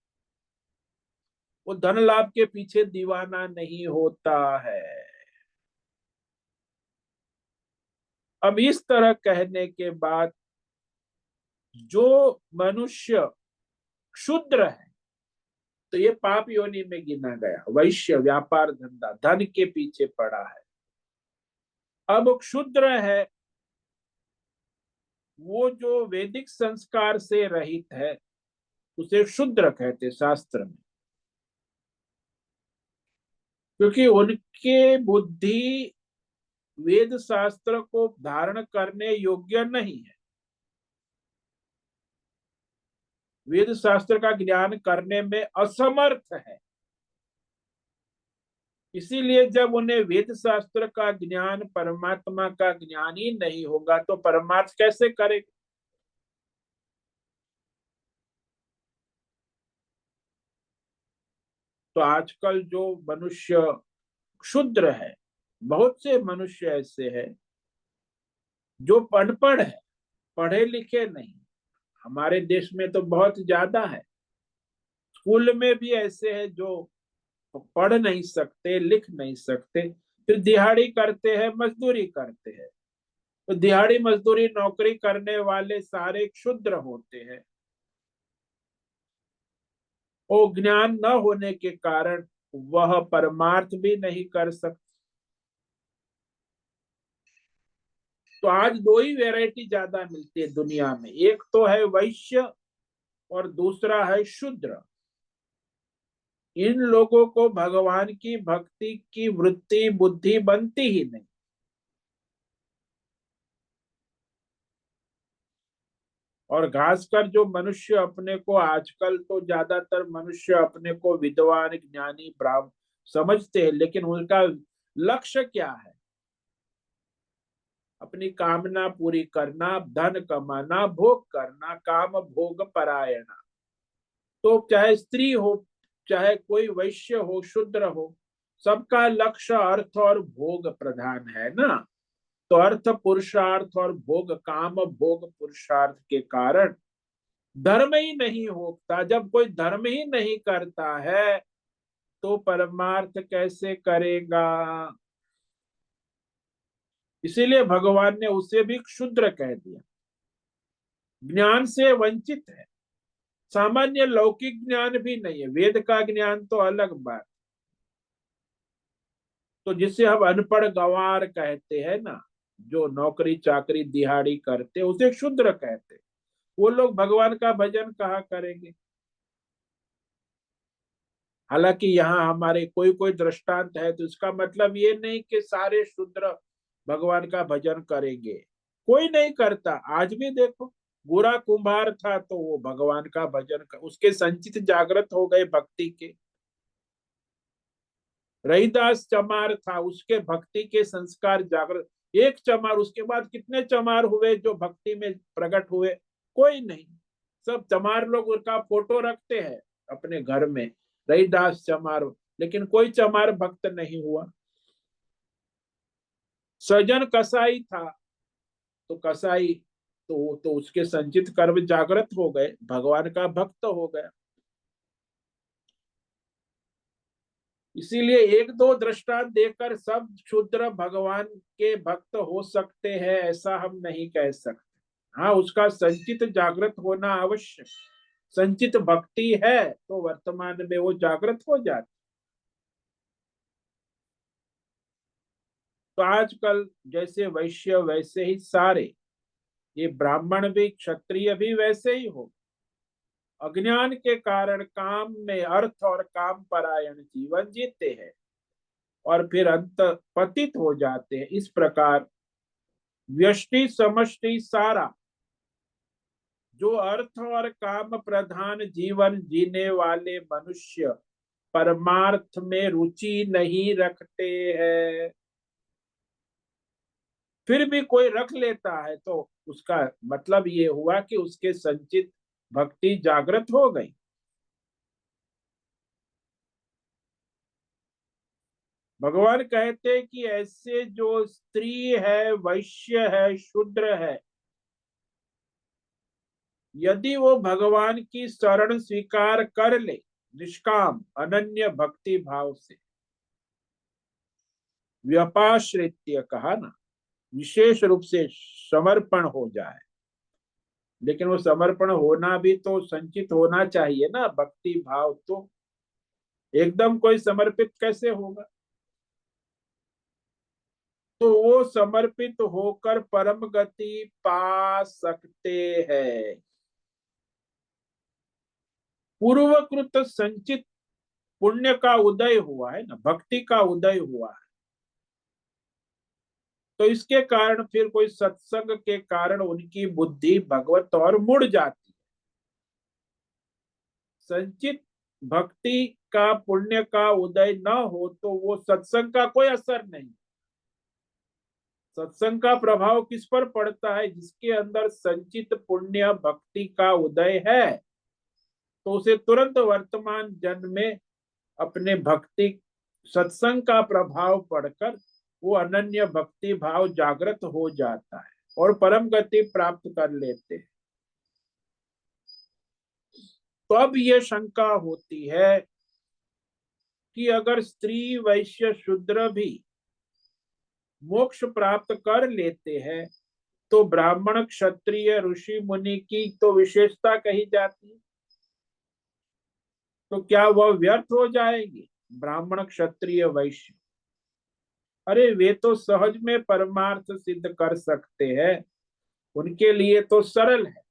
वो धन लाभ के पीछे दीवाना नहीं होता है। अब इस तरह कहने के बाद जो मनुष्य क्षुद्र है तो ये पाप योनि में गिना गया, वैश्य, व्यापार धंधा, धन के पीछे पड़ा है। अब क्षुद्र है वो जो वैदिक संस्कार से रहित है, उसे क्षुद्र कहते शास्त्र में, क्योंकि उनके बुद्धि वेद शास्त्र को धारण करने योग्य नहीं है, वेद शास्त्र का ज्ञान करने में असमर्थ है। इसीलिए जब उन्हें वेद शास्त्र का ज्ञान, परमात्मा का ज्ञान ही नहीं होगा तो परमार्थ कैसे करेगा। तो आजकल जो मनुष्य क्षुद्र है, बहुत से मनुष्य ऐसे हैं जो अनपढ़ है, पढ़े लिखे नहीं। हमारे देश में तो बहुत ज्यादा है। स्कूल में भी ऐसे हैं जो पढ़ नहीं सकते, लिख नहीं सकते, फिर दिहाड़ी करते हैं, मजदूरी करते हैं। तो दिहाड़ी मजदूरी नौकरी करने वाले सारे क्षुद्र होते हैं। वो ज्ञान न होने के कारण वह परमार्थ भी नहीं कर सकते। तो आज दो ही वैरायटी ज्यादा मिलती है दुनिया में, एक तो है वैश्य और दूसरा है शूद्र। इन लोगों को भगवान की भक्ति की वृत्ति, बुद्धि बनती ही नहीं। और खासकर जो मनुष्य अपने को, आजकल तो ज्यादातर मनुष्य अपने को विद्वान, ज्ञानी, ब्राह्मण समझते हैं, लेकिन उनका लक्ष्य क्या है? अपनी कामना पूरी करना, धन कमाना, भोग करना, काम भोग परायणा। तो चाहे स्त्री हो, चाहे कोई वैश्य हो, शूद्र हो, सबका लक्ष्य अर्थ और भोग प्रधान है ना। तो अर्थ पुरुषार्थ और भोग, काम भोग पुरुषार्थ के कारण धर्म ही नहीं होता। जब कोई धर्म ही नहीं करता है तो परमार्थ कैसे करेगा? इसीलिए भगवान ने उसे भी क्षुद्र कह दिया, ज्ञान से वंचित है। सामान्य लौकिक ज्ञान भी नहीं है, वेद का ज्ञान तो अलग बात। तो जिसे हम अनपढ़ गंवार कहते हैं ना, जो नौकरी चाकरी दिहाड़ी करते, उसे क्षुद्र कहते। वो लोग भगवान का भजन कहाँ करेंगे? हालांकि यहाँ हमारे कोई कोई दृष्टांत है, तो इसका मतलब ये नहीं कि सारे शूद्र भगवान का भजन करेंगे। कोई नहीं करता। आज भी देखो, गोरा कुम्हार था तो वो भगवान का भजन कर, उसके संचित जागृत हो गए भक्ति के। रहीदास चमार था, उसके भक्ति के संस्कार जागृत। एक चमार, उसके बाद कितने चमार हुए जो भक्ति में प्रकट हुए? कोई नहीं। सब चमार लोग उनका फोटो रखते हैं अपने घर में, रहीदास चमार, लेकिन कोई चमार भक्त नहीं हुआ। सजन कसाई था, तो कसाई तो उसके संचित कर्म जागृत हो गए, भगवान का भक्त हो गया। इसीलिए एक दो दृष्टांत देकर सब क्षुद्र भगवान के भक्त हो सकते हैं ऐसा हम नहीं कह सकते। हाँ, उसका संचित जागृत होना आवश्यक। संचित भक्ति है तो वर्तमान में वो जागृत हो जाती। तो आजकल जैसे वैश्य वैसे ही सारे, ये ब्राह्मण भी, क्षत्रिय भी वैसे ही हो, अज्ञान के कारण काम में, अर्थ और काम परायण जीवन जीते हैं और फिर अंत पतित हो जाते हैं। इस प्रकार व्यष्टि समष्टि सारा, जो अर्थ और काम प्रधान जीवन जीने वाले मनुष्य परमार्थ में रुचि नहीं रखते हैं। फिर भी कोई रख लेता है तो उसका मतलब ये हुआ कि उसके संचित भक्ति जागृत हो गई। भगवान कहते हैं कि ऐसे जो स्त्री है, वैश्य है, शूद्र है, यदि वो भगवान की शरण स्वीकार कर ले, निष्काम अनन्य भक्ति भाव से, व्यपाश्रित्य कहा ना, विशेष रूप से समर्पण हो जाए, लेकिन वो समर्पण होना भी तो संचित होना चाहिए ना, भक्ति भाव। तो एकदम कोई समर्पित कैसे होगा? तो वो समर्पित होकर परम गति पा सकते हैं। पूर्वकृत संचित पुण्य का उदय हुआ है ना, भक्ति का उदय हुआ है। तो इसके कारण फिर कोई सत्संग के कारण उनकी बुद्धि भगवत और मुड़ जाती है। संचित भक्ति का पुण्य का उदय न हो तो वो सत्संग का कोई असर नहीं। सत्संग का प्रभाव किस पर पड़ता है? जिसके अंदर संचित पुण्य भक्ति का उदय है, तो उसे तुरंत वर्तमान जन्म में अपने भक्ति सत्संग का प्रभाव पड़कर वो अनन्य भक्ति भाव जागृत हो जाता है और परम गति प्राप्त कर लेते हैं। तो अब ये शंका होती है कि अगर स्त्री वैश्य शूद्र भी मोक्ष प्राप्त कर लेते हैं तो ब्राह्मण क्षत्रिय ऋषि मुनि की तो विशेषता कही जाती है, तो क्या वह व्यर्थ हो जाएगी? ब्राह्मण क्षत्रिय वैश्य, अरे वे तो सहज में परमार्थ सिद्ध कर सकते हैं, उनके लिए तो सरल है।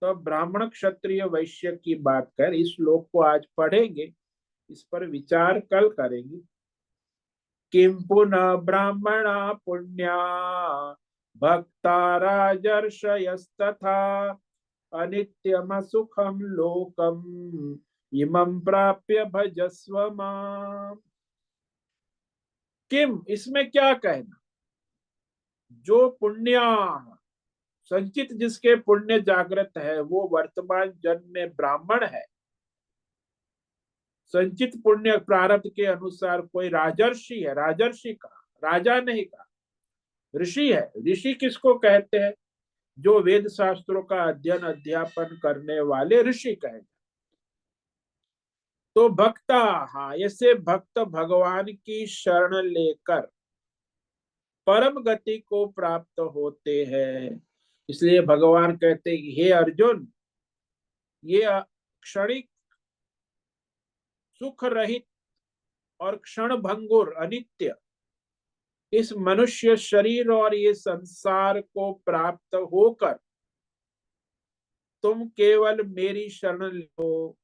तो ब्राह्मण क्षत्रिय वैश्य की बात कर इस श्लोक को आज पढ़ेंगे, इस पर विचार कल करेंगे। किम पुनः ब्राह्मणा पुण्या भक्ता राजर्षयस्तथा अनित्यम सुखम लोकम इमं प्राप्य भजस्व माम्। किम, इसमें क्या कहना? जो पुण्या संचित जिसके पुण्य जागृत है वो वर्तमान जन्म में ब्राह्मण है। संचित पुण्य प्रारब्ध के अनुसार कोई राजर्षि है, राजर्षि का, राजा नहीं का, ऋषि है। ऋषि किसको कहते हैं? जो वेद शास्त्रों का अध्ययन अध्यापन करने वाले ऋषि कहे। तो भक्ता, हाँ, ऐसे भक्त भगवान की शरण लेकर परम गति को प्राप्त होते हैं। इसलिए भगवान कहते हैं कि हे अर्जुन, ये क्षणिक सुख रहित और क्षण भंगुर अनित्य इस मनुष्य शरीर और ये संसार को प्राप्त होकर तुम केवल मेरी शरण लो,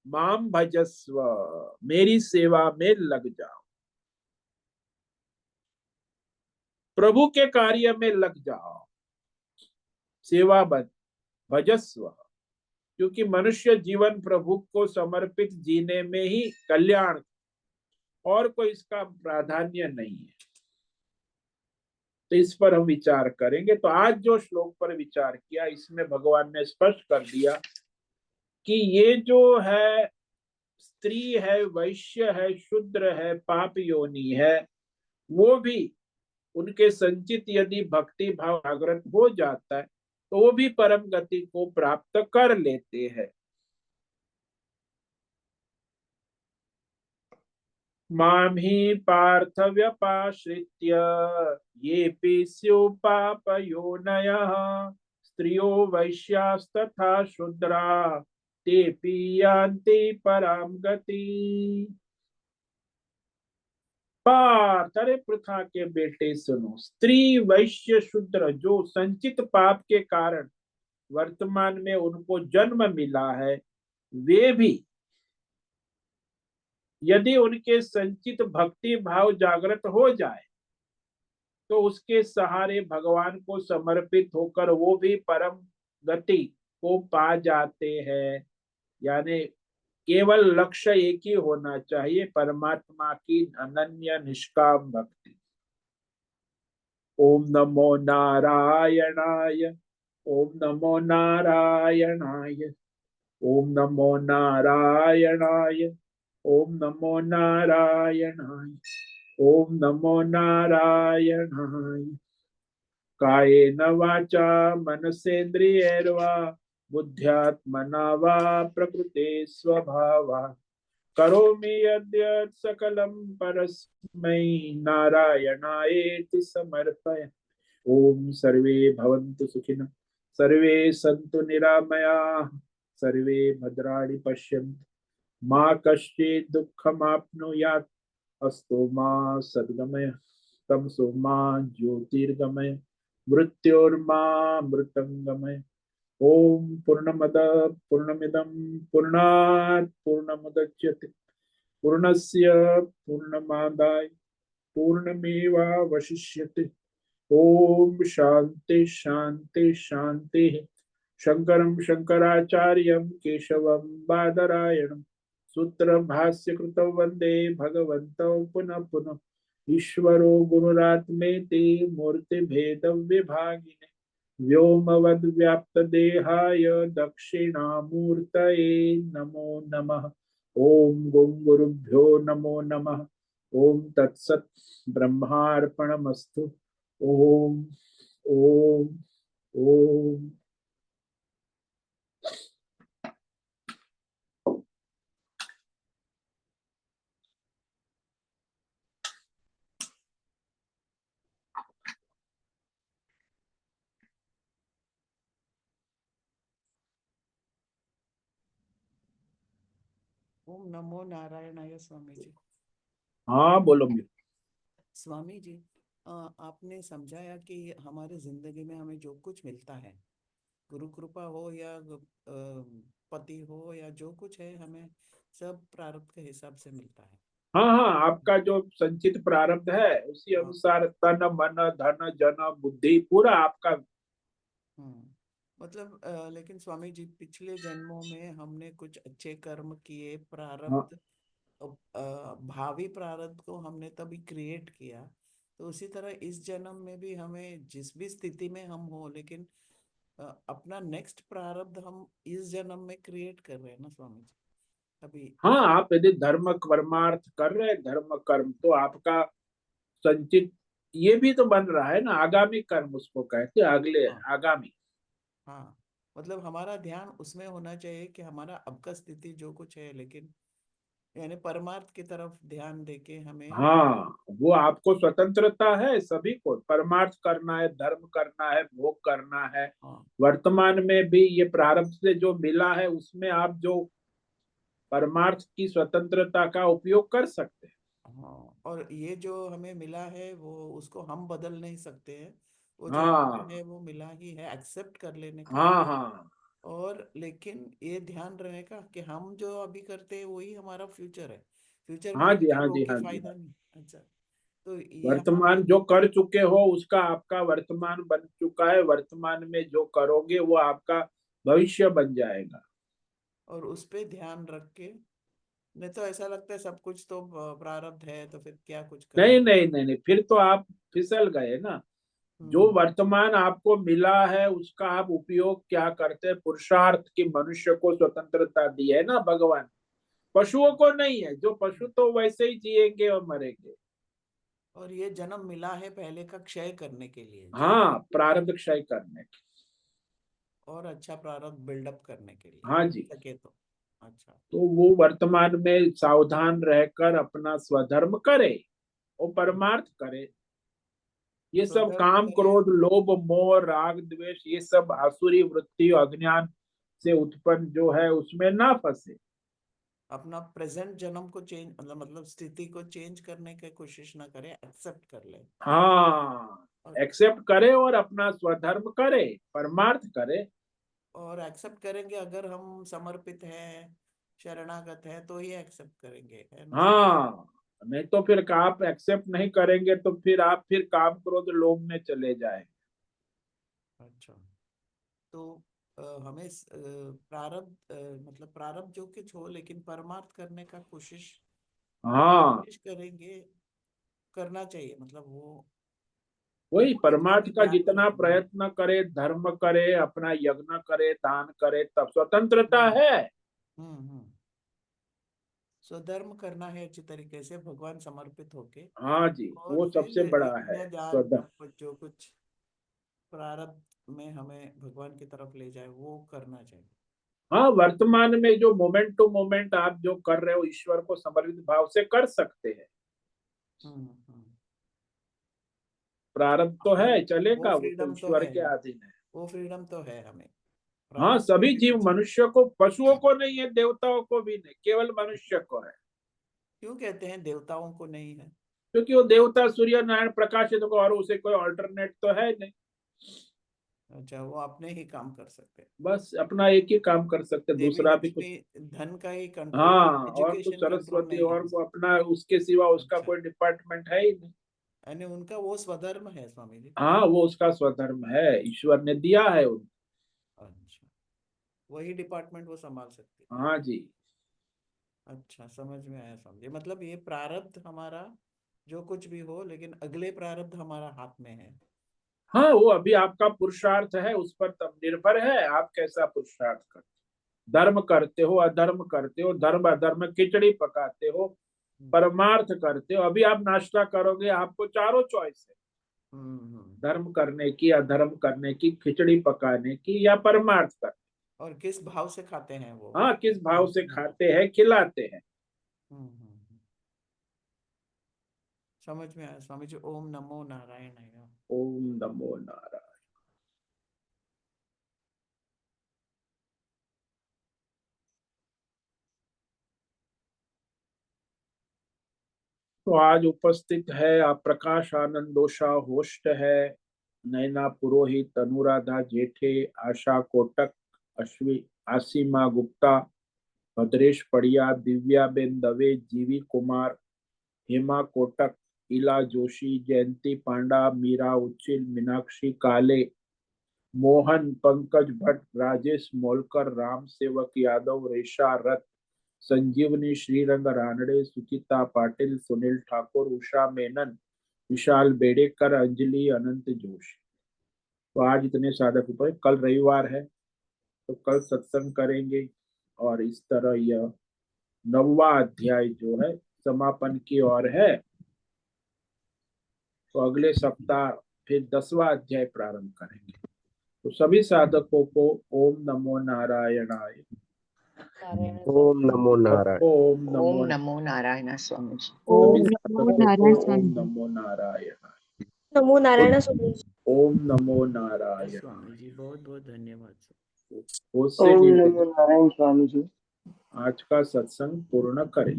माम भजस्व, मेरी सेवा में लग जाओ, प्रभु के कार्य में लग जाओ, सेवा भजस्व। क्योंकि मनुष्य जीवन प्रभु को समर्पित जीने में ही कल्याण, और कोई इसका प्राधान्य नहीं है। तो इस पर हम विचार करेंगे। तो आज जो श्लोक पर विचार किया, इसमें भगवान ने स्पष्ट कर दिया कि ये जो है स्त्री है, वैश्य है, शूद्र है, पाप योनि है, वो भी उनके संचित यदि भक्ति भाव जागृत हो जाता है तो वो भी परम गति को प्राप्त कर लेते हैं। माम ही पार्थ व्यपाश्रित्य ये स्युः पापयोनयः स्त्रियो वैश्यास्तथा शूद्रा तेपि यान्ति परां गति। पार्थ, अरे पृथा के बेटे सुनो, स्त्री वैश्य शूद्र जो संचित पाप के कारण वर्तमान में उनको जन्म मिला है, वे भी यदि उनके संचित भक्ति भाव जागृत हो जाए तो उसके सहारे भगवान को समर्पित होकर वो भी परम गति को पा जाते हैं। यानी केवल लक्ष्य एक ही होना चाहिए, परमात्मा की अनन्य निष्काम भक्ति। ओम नमो नारायणाय, ओम नमो नारायणाय, ओम नमो नारायणाय, ओम नमो नारायणाय, ओम नमो नारायणाय। कायेन वाचा मनसेन्द्रियैर्वा बुद्ध्यात्मना वा प्रकृते स्वभावात् करोमि यद्यत् सकलं परस्मै नारायणायेति समर्पयामि। ओम सर्वे भवन्तु सुखिनः, सर्वे सन्तु निरामयाः, सर्वे भद्राणि पश्यन्तु, मा कश्चित् दुःखमाप्नुयात्, अस्तु मा सद्गमय, तमसो मा ज्योतिर्गमय, मृत्योर्मा मृतंगमय। ओम पूर्णमद पूर्णमिदं पूर्णात् पूर्णमुदच्यते पूर्णस्य पूर्णमादाय पूर्णमेवावशिष्यते। ओम शांति शांति शांति। शंकरं शंकराचार्यं केशवं बादरायणं सूत्र भाष्य कृतौ वंदे भगवन्तौ पुनः पुनः। ईश्वरो गुरुरात्मेति मूर्ति भेद विभागिने व्योमवद् व्याप्त देहाय दक्षिणामूर्तये नमो नमः। ओम गुं गुरुभ्यो नमो नमः। ओम तत्सत् ब्रह्मार्पणमस्तु। ओम ओम ओम। ओम नमो नारायणाय स्वामी जी। हाँ बोलो मित्र। स्वामी जी, आपने समझाया कि हमारी जिंदगी में हमें जो कुछ मिलता है, गुरु कृपा हो या पति हो या जो कुछ है, हमें सब प्रारब्ध के हिसाब से मिलता है। हाँ हाँ, आपका जो संचित प्रारब्ध है उसी हाँ। अनुसार तन मन धन जन बुद्धि पूरा आपका। मतलब लेकिन स्वामी जी, पिछले जन्मों में हमने कुछ अच्छे कर्म किए, हाँ प्रारब्ध भावी प्रारब्ध को हमने तभी क्रिएट किया। तो उसी तरह इस जन्म में भी हमें जिस भी स्थिति में हम हो, लेकिन अपना नेक्स्ट प्रारब्ध हम इस जन्म में क्रिएट कर रहे हैं ना स्वामी जी अभी। हाँ, आप यदि धर्म कर्मार्थ कर रहे हैं, धर्म कर्म तो आपका संचित ये भी तो बन रहा है ना, आगामी कर्म उसको कहते हैं, अगले हाँ। आगामी। हाँ, मतलब हमारा ध्यान उसमें होना चाहिए कि हमारा अब का स्थिति जो कुछ है, लेकिन यानी परमार्थ की तरफ ध्यान देके हमें। हाँ, वो आपको स्वतंत्रता है, सभी को परमार्थ करना है, धर्म करना है, भोग करना है। हाँ। वर्तमान में भी ये प्रारब्ध से जो मिला है उसमें आप जो परमार्थ की स्वतंत्रता का उपयोग कर सकते हैं। हाँ, और ये जो हमें मिला है वो उसको हम बदल नहीं सकते हैं। वो जो हमें हाँ है वो मिला ही है, एक्सेप्ट कर लेने का। हाँ हाँ और लेकिन ये ध्यान रहे का कि हम जो अभी करते हैं वही हमारा फ्यूचर है। फ्यूचर में हाँ जी आगे हाँ हो जी के हाँ जी। फायदा नहीं। अच्छा, तो यहाँ वर्तमान पे। जो कर चुके हो उसका आपका वर्तमान बन चुका है, वर्तमान में जो करोगे वो आपका भविष्य बन जाएगा। और उस पे ध्यान रख के, नहीं तो ऐसा लगता है सब कुछ तो प्रारब्ध है, तो फिर क्या कुछ नहीं करना। नहीं नहीं नहीं, फिर तो आप फिसल गए ना। जो हम्म। वर्तमान आपको मिला है उसका आप उपयोग क्या करते हैं, पुरुषार्थ की मनुष्य को स्वतंत्रता दी है ना भगवान। पशुओं को नहीं है, जो पशु तो वैसे ही जिएंगे और मरेंगे। और ये जन्म मिला है पहले का क्षय करने के लिए, जो हाँ, प्रारब्ध क्षय करने की। और अच्छा प्रारब्ध बिल्डअप करने के लिए हाँ हो जी। सके तो। अच्छा। तो वो वर्तमान में सावधान रहकर अपना स्वधर्म करे और परमार्थ करे। ये सब स्वधर्म काम करे। क्रोध लोभ मोह राग द्वेष ये सब आसुरी वृत्ति और अज्ञान से उत्पन्न जो है उसमें ना फंसे। अपना प्रेजेंट जन्म को चेंज, मतलब स्थिति को चेंज करने की कोशिश ना करे, एक्सेप्ट कर ले। हाँ, और एक्सेप्ट करे और अपना स्वधर्म करे, परमार्थ करे। एक्सेप्ट करेंगे, अगर हम समर्पित हैं, शरणागत है, तो ही एक्सेप्ट करेंगे, है ना। हाँ, नहीं तो फिर आप एक्सेप्ट नहीं करेंगे तो फिर आप फिर काम क्रोध लोभ में चले जाए। अच्छा, तो हमें प्रारब्ध, मतलब प्रारब्ध जो कुछ हो, लेकिन परमार्थ करने का कोशिश हाँ, कोशिश करेंगे, करना चाहिए, मतलब वही वो एक परमार्थ हमें का ध्यान जितना रखना है। प्रयत्न करे, धर्म करे, अपना यज्ञ करे, दान करे, तब स्वतंत्रता हम्म। है। हम्म। स्वधर्म करना है अच्छी तरीके से, भगवान समर्पित होके। हाँ जी, और वो सबसे फिर बड़ा है यज्ञ दान स्वधर्म। तप जो कुछ प्रारब्ध में हमें भगवान की तरफ ले जाए वो करना चाहिए। हाँ, वर्तमान में जो मोमेंट टू मोमेंट आप जो कर रहे हो ईश्वर को समर्पित भाव से कर सकते हैं। हम्म। प्रारब्ध तो वो है, वो चलेगा, वो तो फ्रीडम तो ईश्वर है के ना। अधीन है। वो फ्रीडम तो है हमें, हाँ, प्रारब्ध सभी के जीव, पीछे। मनुष्य को, पशुओं को नहीं है, देवताओं को भी नहीं, केवल मनुष्य को है। क्यों कहते हैं देवताओं को नहीं है? क्योंकि वो देवता सूर्य नारायण प्रकाशित को, और उसे कोई ऑल्टरनेट तो है नहीं। अच्छा, वो अपने ही काम कर सकते हैं। बस अपना एक ही काम कर सकते, देवी दूसरा भी कुछ। लक्ष्मी धन का ही कंट्रोल, हाँ, और कुछ एजुकेशन कंट्रोल सरस्वती, नहीं है। और वो अपना, उसके सिवा उसका अच्छा, कोई डिपार्टमेंट है ही नहीं। यानी उनका वो स्वधर्म है स्वामी जी। हाँ, वो उसका स्वधर्म है, ईश्वर ने दिया है उनको। अच्छा, वही डिपार्टमेंट वो संभाल सकते हैं। हाँ जी। अच्छा, समझ में आया स्वामी जी। मतलब ये प्रारब्ध हमारा जो कुछ भी हो, लेकिन अगले प्रारब्ध हमारा हाथ में है। हाँ, वो अभी आपका पुरुषार्थ है, उस पर तब निर्भर है आप कैसा पुरुषार्थ करते हो। धर्म करते हो, अधर्म करते हो, धर्म अधर्म खिचड़ी पकाते हो, हम्म परमार्थ करते हो। अभी आप नाश्ता करोगे, आपको चारों चॉइस है, हम्म। धर्म करने की, अधर्म करने की, खिचड़ी पकाने की, या परमार्थ करने। और किस भाव से खाते हैं वो? हाँ, किस भाव से हम्म खाते हैं, खिलाते हैं। हम्म। समझ में आया स्वामी जी। ओम नमो नारायणाय। ओम नमो नारायण। तो आज उपस्थित है आप प्रकाश आनंद दोषा, होस्ट है नैना पुरोहित, अनुराधा जेठे, आशा कोटक, अश्वी आसीमा गुप्ता, भद्रेश पड़िया, दिव्या बेन दवे, जीवी कुमार, हेमा कोटक, इला जोशी, जयंती पांडा, मीरा उच्चिल, मीनाक्षी काले, मोहन, पंकज भट्ट, राजेश मोलकर, राम सेवक यादव, रेशा रथ, संजीवनी, श्रीरंग रानड़े, सुचिता पाटिल, सुनील ठाकुर, उषा मेनन, विशाल बेड़ेकर, अंजलि, अनंत जोशी। तो आज इतने साधक ऊपर, कल रविवार है तो कल सत्संग करेंगे। और इस तरह यह 9वां अध्याय जो है समापन की ओर है। तो अगले सप्ताह फिर 10वां अध्याय प्रारंभ करेंगे। तो सभी साधकों को ओम नमो नारायणाय। नारायण ओम स्वामी नमो नारायण। ओम ओम नमो, नमो नारायण स्वामी जी। सभी ओम नमो साधकों को नारायण ओम स्वामी जी। नमो नारायण। नमो नारायण स्वामी जी। ओम नमो यस नारायण। स्वामी जी, बहुत बहुत धन्यवाद सर। होश से ओम नीचे नमो नारायण स्वामी जी। आज का सत्संग पूर्ण करें।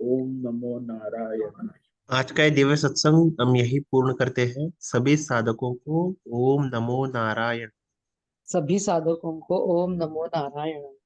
ओम नमो नारायण। आज का ये दिव्य सत्संग हम यही पूर्ण करते हैं। सभी साधकों को ओम नमो नारायण। सभी साधकों को ओम नमो नारायण।